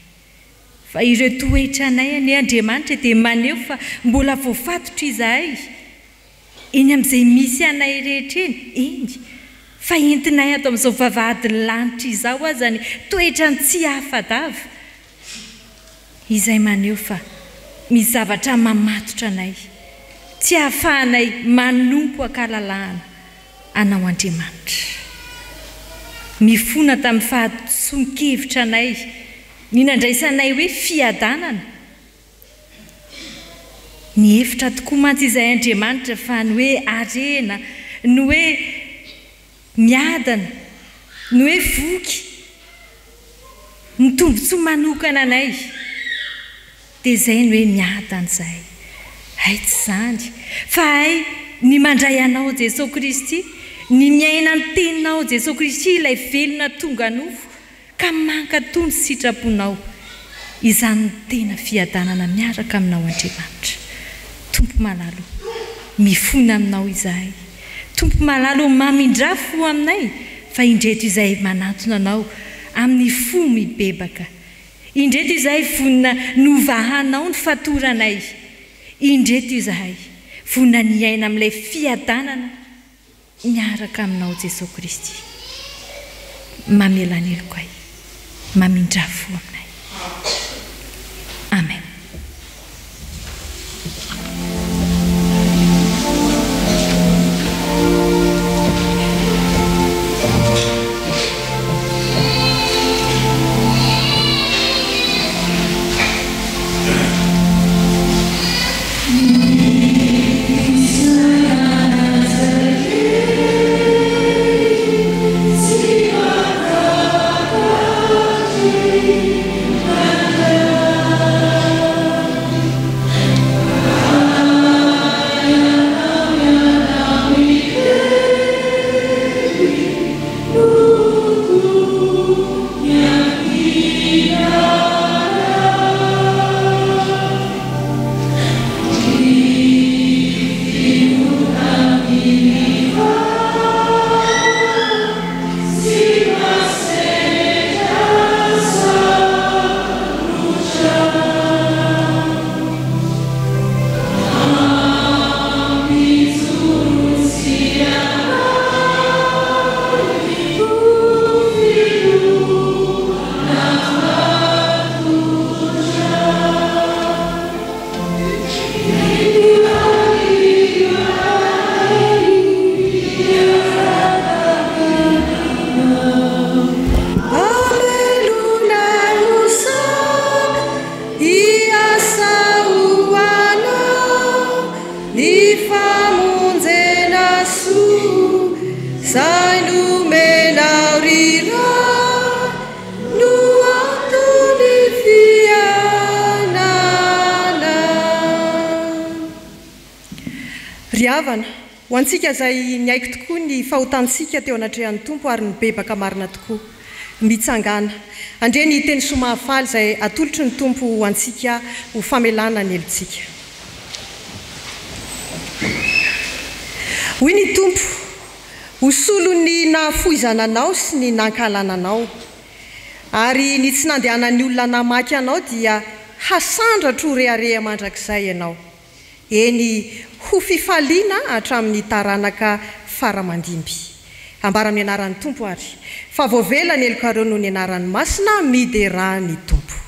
fa ireo toetra anay ny Andriamanitra dia maneho fa mbola voafatotra izahay eny amin'izay misy anay rehetra eny fa entinay ato amin'izao vavahady lanitra izao azany toetra ny tsy hafadava izay maneho fa misy zavatra mamatotra anay tsy hahafahanay manompo ankalalahana anao Andriamanitra mifona tamin'ny fahatson-kevitra anay ny nandraisanay hoe fiadanana ny hevitra tokoa mantsy izay Andriamanitra fa ny hoe arena ny hoe miadana ny hoe voky ny tombotsoa manokana anay dia izay ny hoe miadana izay hay tsy zany fa hay ny mandray anao Jesosy Kristy ny miaina ny teninao Jesosy Kristy ilay velona tonga nofo ka manka tony sitraponao izany ny tena fiadanana miaraka aminao Andriamanitra tompo malalo mifona aminao izahay tompo malalo mamindrafo aminay fa indreto izay manatona anao amin'ny fo mibebaka indreto izahay vonina novahanao ny fatoranay indreto izahay vonina ny aina amin'ilay fiadanana miaraka aminao Jesosy Kristy mamelana eloko ay mamindrafo aminay amen. Ho antsika izay miaiky tokoa ny fahotantsika teo anatrehan'ny tompo ary nibebaka marina tokoa mitsangana andre ny teny somahafaly izay atolotry ny tompo ho antsika ho famelana ny elontsika hoy ny tompo ho solo ny nafoizananao sy ny nankalananao ary ny tsy nandehanany olona namaky anao dia hasandratro rehareha mandrakizay ianao eny ho fifaliana hatramin'ny taranaka faramandimby ambara amin'ny anaran'ny tompo ary fa voavela ny eloko areo noho ny anaran'ny masina midera ny tompo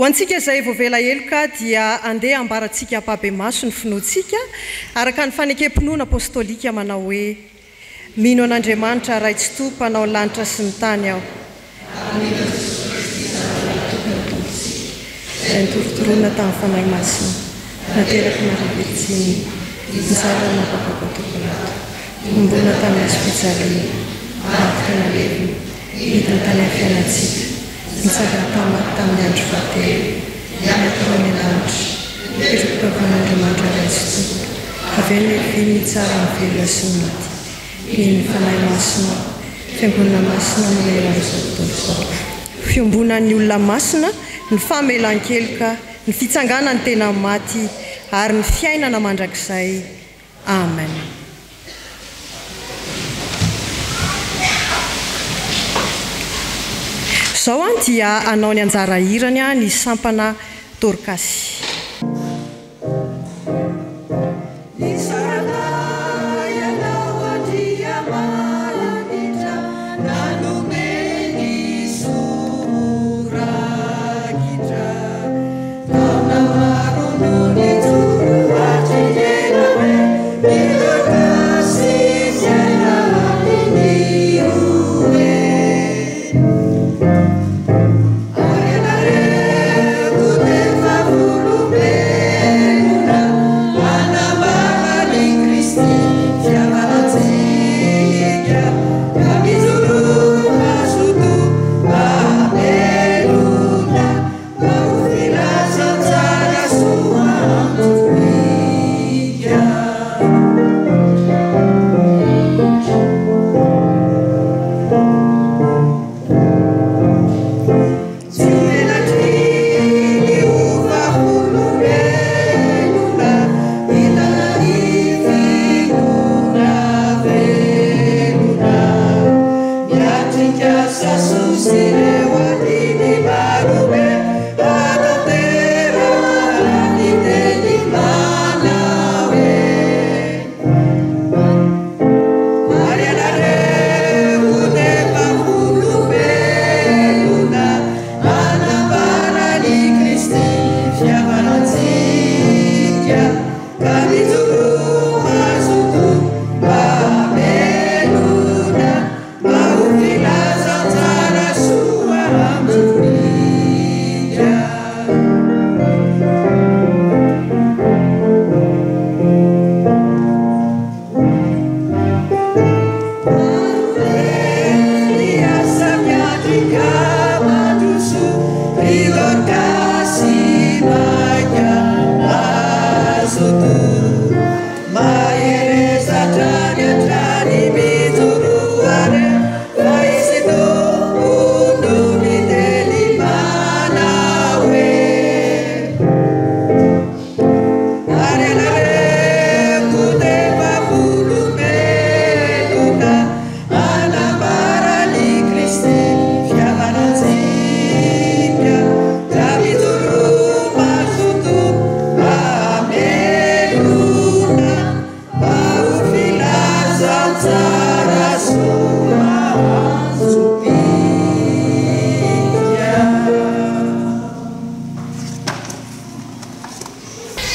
antsika izay voavela eloka dia andeha ambarantsika pabe maso ny finoantsika araka ny fanekempinoana apôstôlika manao hoe mino an'Andriamanitra ray tsy tompo anao lanitra sy ny tany aho izay nitorotoroana tamin'ny fanahy masina nateraka nareveritsiny nizara napapapatokolato ombona tamin'ny hospitaly antoka nalevina hidiny tany amin'ny fiainantsika nitsakana tamaty tamin'ny andro fahatelo miakana ny lanitra mipetraka-pavan'Andriamanitra ray tsy tompo avy eo nyviny tsara ny velona sy ny maty ny fanahy masina fiangonana masina mamela amin'izao tontolo izao fiombonan'ny olona masina ny famelan-keloka ny fitsanganany tena maty ary ny fiainana mandrakizay amen. Zao dia anao ny anjara hirany ny sampana Dorcas.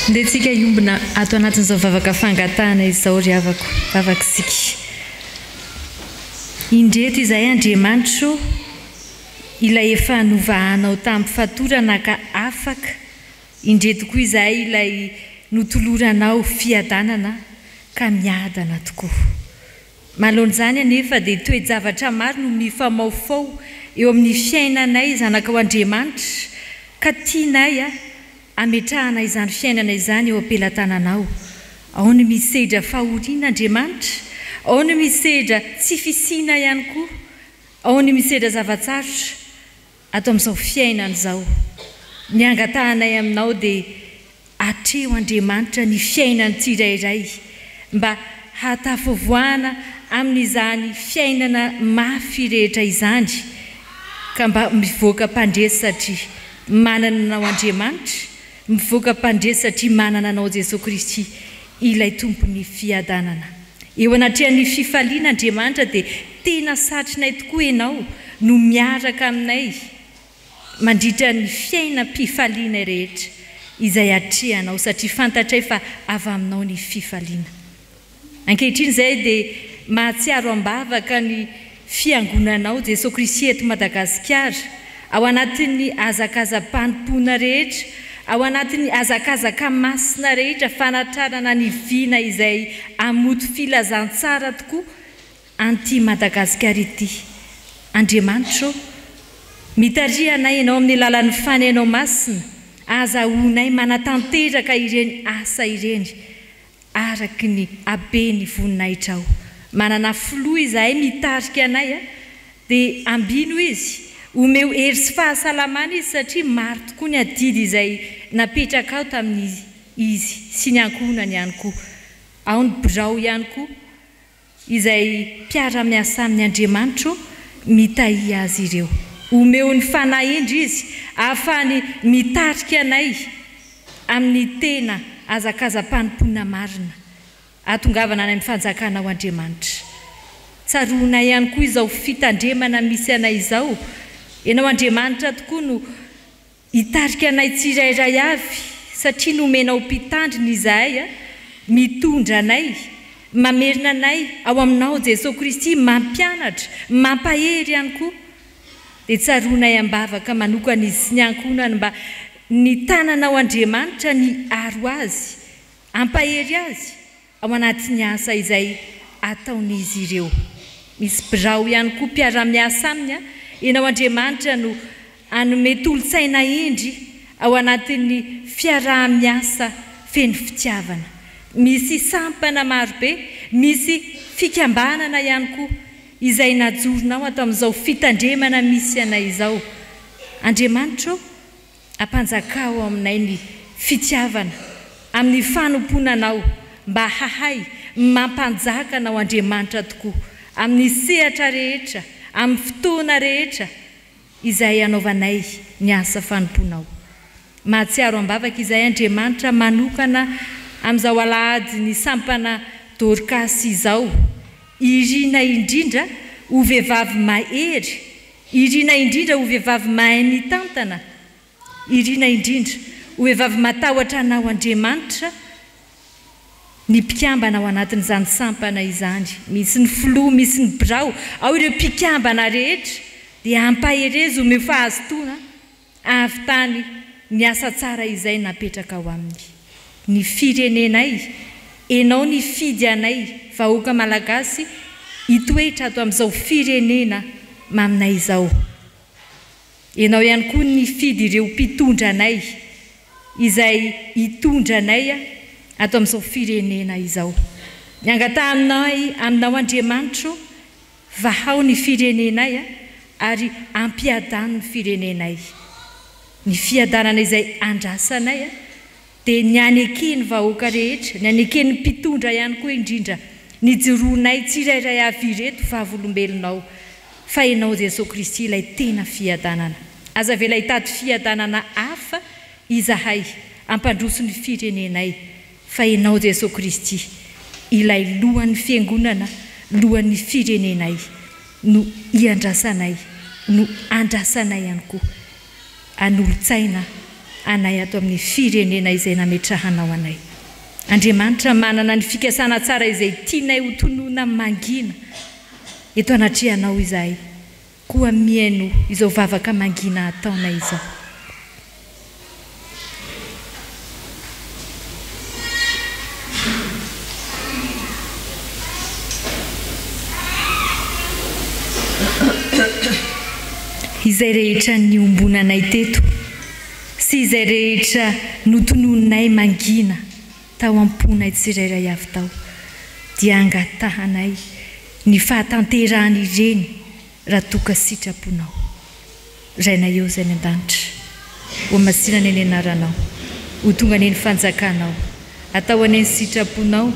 Ndetsika iombona ato anatin'izao vavaka fangatahana izao ry havako vavakisika. Indreto izay Andriamanitro ilay efa novahanao tamin'ny fatorana ka afaka. Indreto koa izay ilay notoloranao fiadanana ka miadana tokoa. Malon'izany anefa dia toe-javatra maro no mifamaofao eo amin'ny fiainanay zanakao Andriamanitra ka tianay ametrahana izany fiainana izany eo ampelantananao. Ao ny misedra fahoriana Andriamanitra, ao ny misedra tsy fisiana ihany koa, ao ny misedra zavatsarotra ato amin'izao fiainana izao. Ny angatahanay aminao dia atreo Andriamanitra ny fiainany tsirairay mba hatafavoana amin'izany fiainana mafy rehetra izany ka mba mivoaka mpandresy satria manana anao Andriamanitra, mivoaka mpandresy satria manana anao Jesosy Kristy ilay tompony fiadanana. Eo anatrehan'ny fifaliana Andriamanitra dia tena satrinay tokoa ianao no miaraka aminay mandritra ny fiainam-pifaliana rehetra izay atrehanao satria fantatray fa avy aminao ny fifaliana. Ankehitriny izay dia mahatsiaro ambavaka ny fiangonanao Jesosy Kristy eto Madagasikara ao anatin'ny azakazam-panimpona rehetra, ao anatin'ny azakazaka masina rehetra, fanatranana ny vina izay amoto filazantsara tokoa anty Madagasikara ity. Andriamanitra mitarihanay ianao amin'ny lalan'ny fanenao masina, azahoanay manatanteraka ireny asa ireny araky ny habeny voninahitra ao. Manana filoha izahay mitarika anay dia ambino izy omeo hery sy fahasalamana izy satria maro tokoa ny adidy izay napetraka ao tamin'izy izy sy ny ankohonany ihany koa. Ao ny birao ihany koa izay mpiara-miasa amin'ny Andriamanitra mitahy azy ireo. Omeo ny fanahendry izy ahafahany mitarika anay amin'ny tena azakazam-panimpona marina. Atongavana any amin'ny fanjakana ao Andriamanitra. Tsaroana ihany koa izao fitandremana misy anay izao. Ianao Andriamanitra tokoa no hitarika anay tsirairay avy satria nomenao mpitandrina izahay mitondra anay, mamerina anay ao aminao Jesosy Kristy, mampianatra, mampahery ihany koa. Dia tsaroanay ambavaka manokana izy sy ny ankohonany mba ny tananao Andriamanitra ny aro azy, ampahery azy ao anatin'ny asa izay ataon'izy ireo. Misy birao ihany koa mpiara-miasa aminy ianao Andriamanitra no anome tolotsaina endry ao anatin'ny fiaraha-miasa feno fitiavana. Misy sampana marobe, misy fikambanana ihany koa izay najoronao atao amin'izao fitandremana misy anay izao. Andriamanitra ampanjakao aminay ny fitiavana amin'ny fanomponanao mba hahay mampanjaka anao Andriamanitra tokoa amin'ny sehatra rehetra, amin'ny fotoana rehetra izay anaovanay ny asa fanomponao. Mahatsiaro ambavaka izay Andriamanitra manokana amin'izao alahady ny sampana Dorcas izao. Irina indrindra ho vehivavy mahery, irina indrindra ho vehivavy mahay mitantana, irina indrindra ho vehivavy matahotra anao Andriamanitra ny mpikambana ao anatin'izany sampana izany. Misy ny filoha, misy ny birao, ao ireo mpikambana rehetra dia ampaherezy omeo fahazotoana ahavitany ny asa tsara izay napetraka ao aminy. Ny firenenay, enao ny fidy anay vahoaka malagasy hitoetra ato amin'izao firenena maminay izao. Enao ihany koa ny fidy ireo mpitondra anay izay hitondra anay ato amin'izao firenena izao. Miangata aminao Andriamanitra, vahao ny firenenay ary ampiadano ny firenenay. Ny fiadanana izay andrasanay dia ny anekeny vahoaka rehetra, ny anekeny mpitondra ihany koa indrindra, ny joroanay tsirairay avy ireto vavolombelonao, fa ianao Jesosy Kristy ilay tena fiadanana. Aza ve ilay tady fiadanana hafa izahay ampandroso ny firenenay, fa ianao Jesosy Kristy ilay lohan'ny fiangonana, lohan'ny firenenay no iandrasanay, no andrasanay ihany koa anolo-tsaina anay ato amin'ny firenena izay nametrahanao anay. Andriamanitra manana ny fikasana tsara izay tianay ho tonoina mangina eto anatrehanao izahay, koa miaino izao vavaka mangina ataonay izao. Izay rehetra ny ombonanay teto sy izay rehetra notononinay mangina tao amponay tsirairay avy tao dia angatahanay ny fahatanterahany ireny raha toka sitraponao. Rainay eo izay ny an-danitra, ho masinana eny anaranao, ho tonga eny fanjakanao, atao aneny sitraponao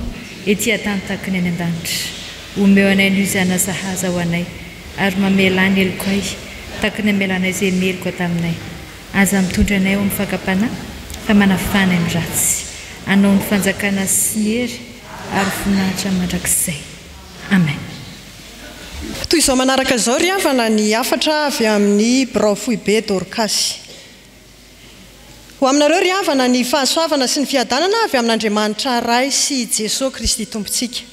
ety atany ny any an-danitra. Omeo anay ny izana sahaza ho anay ary mamelany elokay takany amelanay izay meloka taminay. Aza mitondra anay ao amin'ny fakapana fa manafana amin'ny ratsy. Anao ny fanjakana sy ny hery ary voninahitra mandrakizay. Amen. toy izao manaraka izao ry havana ny afatra avy amin'ny birao foibe Dorcas. Ho aminareo ry havana ny fahasoavana sy ny fiadanana avy amin'Andriamanitra ray sy Jesosy Kristy tompontsika.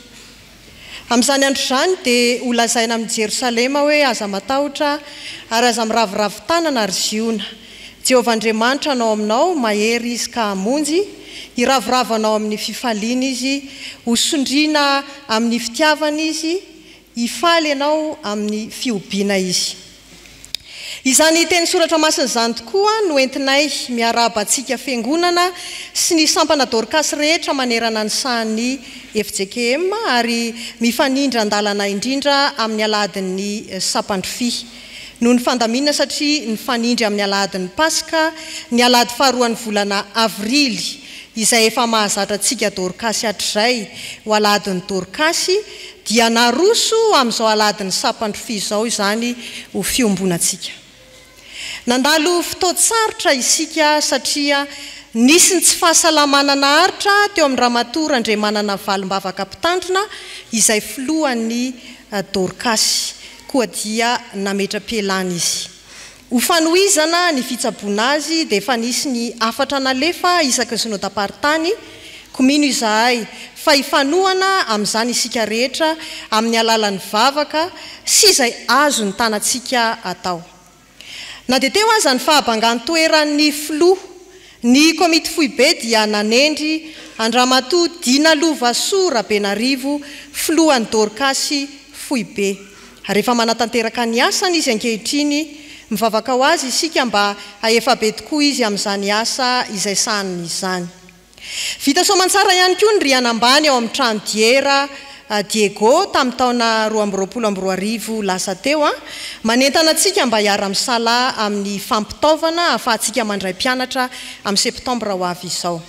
Amin'izany andro izany dia ho lazaina amin'ny Jerosalema hoe aza matahotra ary aza miravoravo tanana ary ziona. Jehovah Andriamanitra anao aminao, mahery izy ka hamonjy, hiravoravo anao amin'ny fifaliana izy, hosondriana amin'ny fitiavana izy, hifaly ianao amin'ny fiobiana izy. Izany teny soratra masina izany tokoa no entinay miarabantsika fiangonana sy ny sampana Dorcas rehetra manerana ny sahan'ny FJKM ary mifanindra andalana indrindra amin'ny aladin'ny sapandrofia. Noho ny fandaminana satria ny fanindry amin'ny aladin'ny Paska, ny alady faharoan'ny volana avrily izay efa mahazatra antsika Dorcas hatrizay ho aladin'ny Dorcas dia naroso amin'izao aladin'ny sapandrofia izao izany ho fiombonantsika. Nandalo fotoan-tsarotra isika satria nisy ny tsy fahasalamana naharitra teo amin'ny Ramatory Andriamanana Valim-bavaka mpitandrina izay filohan'ny Dorcas, koa dia nametra-pialana izy. Ho fanohizana ny fitsaboana azy dia efa nisy ny afatra nalefa isaky ny synodam-paritany, komino izahay fa hifanohana amin'izany isika rehetra amin'ny alalan'ny vavaka sy izay azo ny tanantsika atao. Na dia teo aza ny fahabangan-toeran'ny filoha ny komity foibe dia nanendry Andramatoa Dina Lovasoa Rabenarivo filohan'ny Dorcas foibe. Ary efa manatanteraka ny asany izy ankehitriny, mivavaka ho azy isika mba hahefa be tokoa izy amin'izany asa izay sahaniny izany. Vita soamantsara ihany koa ny riana ambany ao amin'ny trano Diera Diego tamin'ny taona 2024 lasa teo manentana antsika mba hiara-misala amin'ny fampitaovana ahafahantsika mandray mpianatra amin'ny septambra ho avy izao.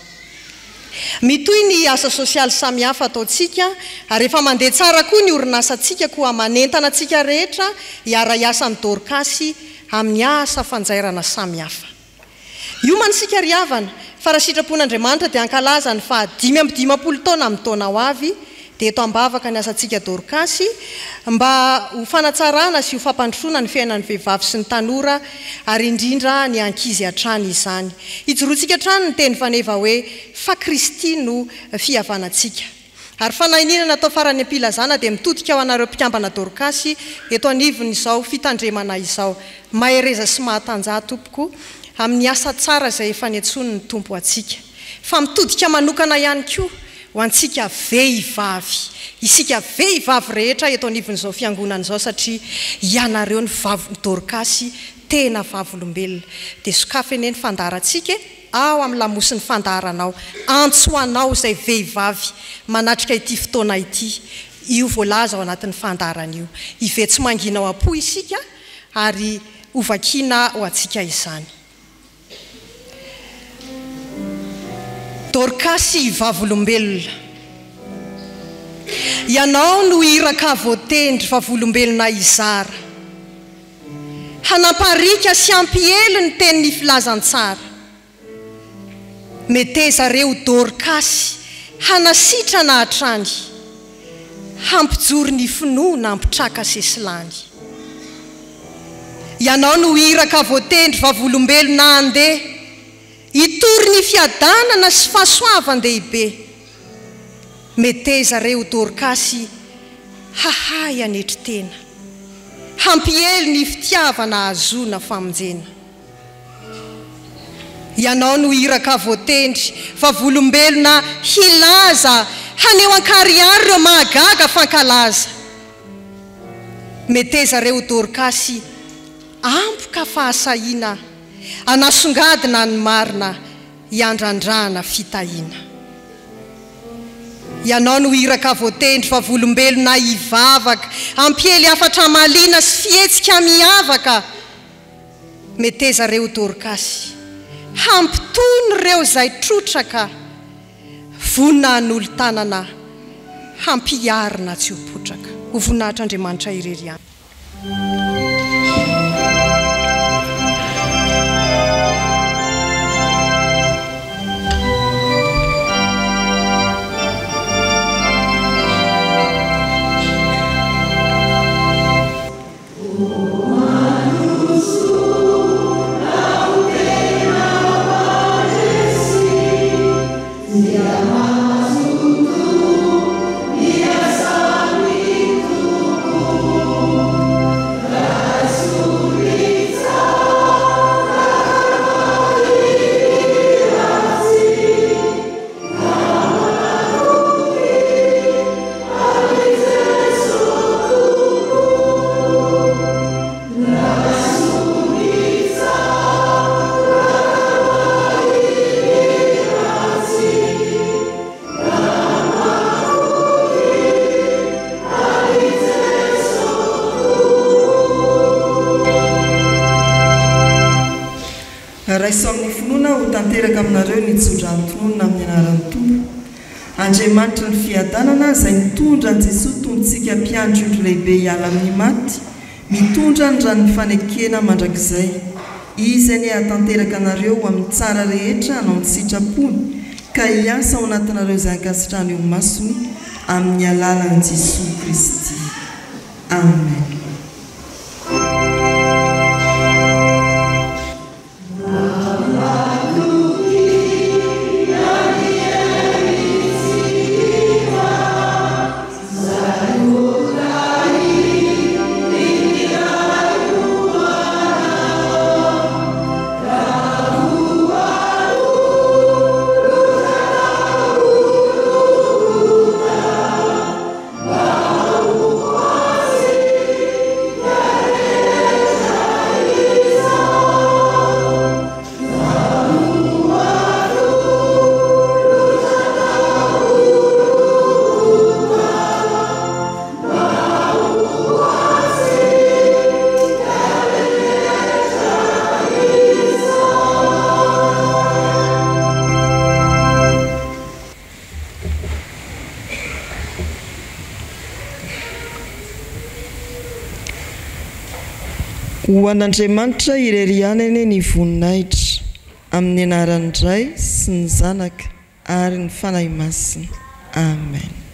Mitoy ny asa sosialy samihafa ataontsika ary efa mandeha tsara koa ny orinasantsika koa manentana antsika rehetra hiara-iasa amin'ny Dorcas amin'ny asa fanjairana samihafa. Io manisika ry havana fa raha sitrapon'Andriamanitra dia ankalaza ny fa 520 taona amin'ny taona ho avy dia eto ambavaka ny asantsika Dorcas mba ho fanatsarana sy ho fampandrosoana ny fiainan'ny vehivavy sy ny tanora ary indrindra ny ankizy hatrany izany. Ijoroantsika hatrany ny teny faneva hoe fa Kristy no fihavanantsika. Ary fanahinina natao farany ampilazana dia mitodika ao anareo mpikambana Dorcas eto anivony izao fitandremana izao. Mahereza sy mahatanjah tompoko amin'ny asa tsara izay efa niantsony ny tompo antsika. Fa mitodika manokana ihany koa ho antsika vehivavy, isika vehivavy rehetra eto anivon'izao fiangonana izao satria ianareo ny vavy Dorcas tena vavolombelona. Dia sokafa eny ny fandarantsika ao amin'ny lamosiny fandaranao, antsoanao izay vehivavy manatrika ity fotoana ity, io voalaza ao anatin'ny fandaran'io. Ivetsy mangina ao am-po isika ary hovakiana ho antsika izany. Dorcas vavolombelona, ianao no iraka voatendry vavolombelona izara, hanamparika sy ampiely ny tenin'ny filazantsara. Meteza reo Dorcas hanasitrana hatrany, hampijoro ny finoana hampitraka sesilany. Ianao no iraka voatendry vavolombelona andeha, hitory ny fiadanana sy fahasoavan-dehibe. Meteza reo Dorcas hahay anetry tena, hampiely ny fitiavana azona famonjena. Ianao no iraka voatendry vavolombelona hilaza, haneo ankariary ireo mahagaga fankalaza. Meteza reo Dorcas ampoka fahasahiana, anasongadina ny marina, hiandrandrana fitahiana. Ianao no iraka voatendry vavolombelona hivavaka, ampiely afatra malina sy fihetsika miavaka. Meteza reo Dorcas hampitony ireo izay trotraka, vonina n'olo-tanana hampiarina tsy ho potraka. Ho voninahitra Andriamanitra irery ihany. tanteraka aminareo nitsotra antonona amin'ny anaran'ny tompo andriamanitra ny fiadanana izay mitondra ny Jesosy tombontsika mpiandro indro lehibe hiala amin'ny maty mitondra ny ranony fanekena mandrakizay izy ny hatanteraka anareo amin'ny tsara rehetra hanao ny sitrapony ka hiasa ao anatinareo izay ankasitrahany eo masony amin'ny alalan'i Jesosy Kristy. Amen. Ho an'Andriamanitra irerianany ny voninahitra amin'ny anaran'ny Ray sy ny Zanaka ary ny fanahy masina. Amen.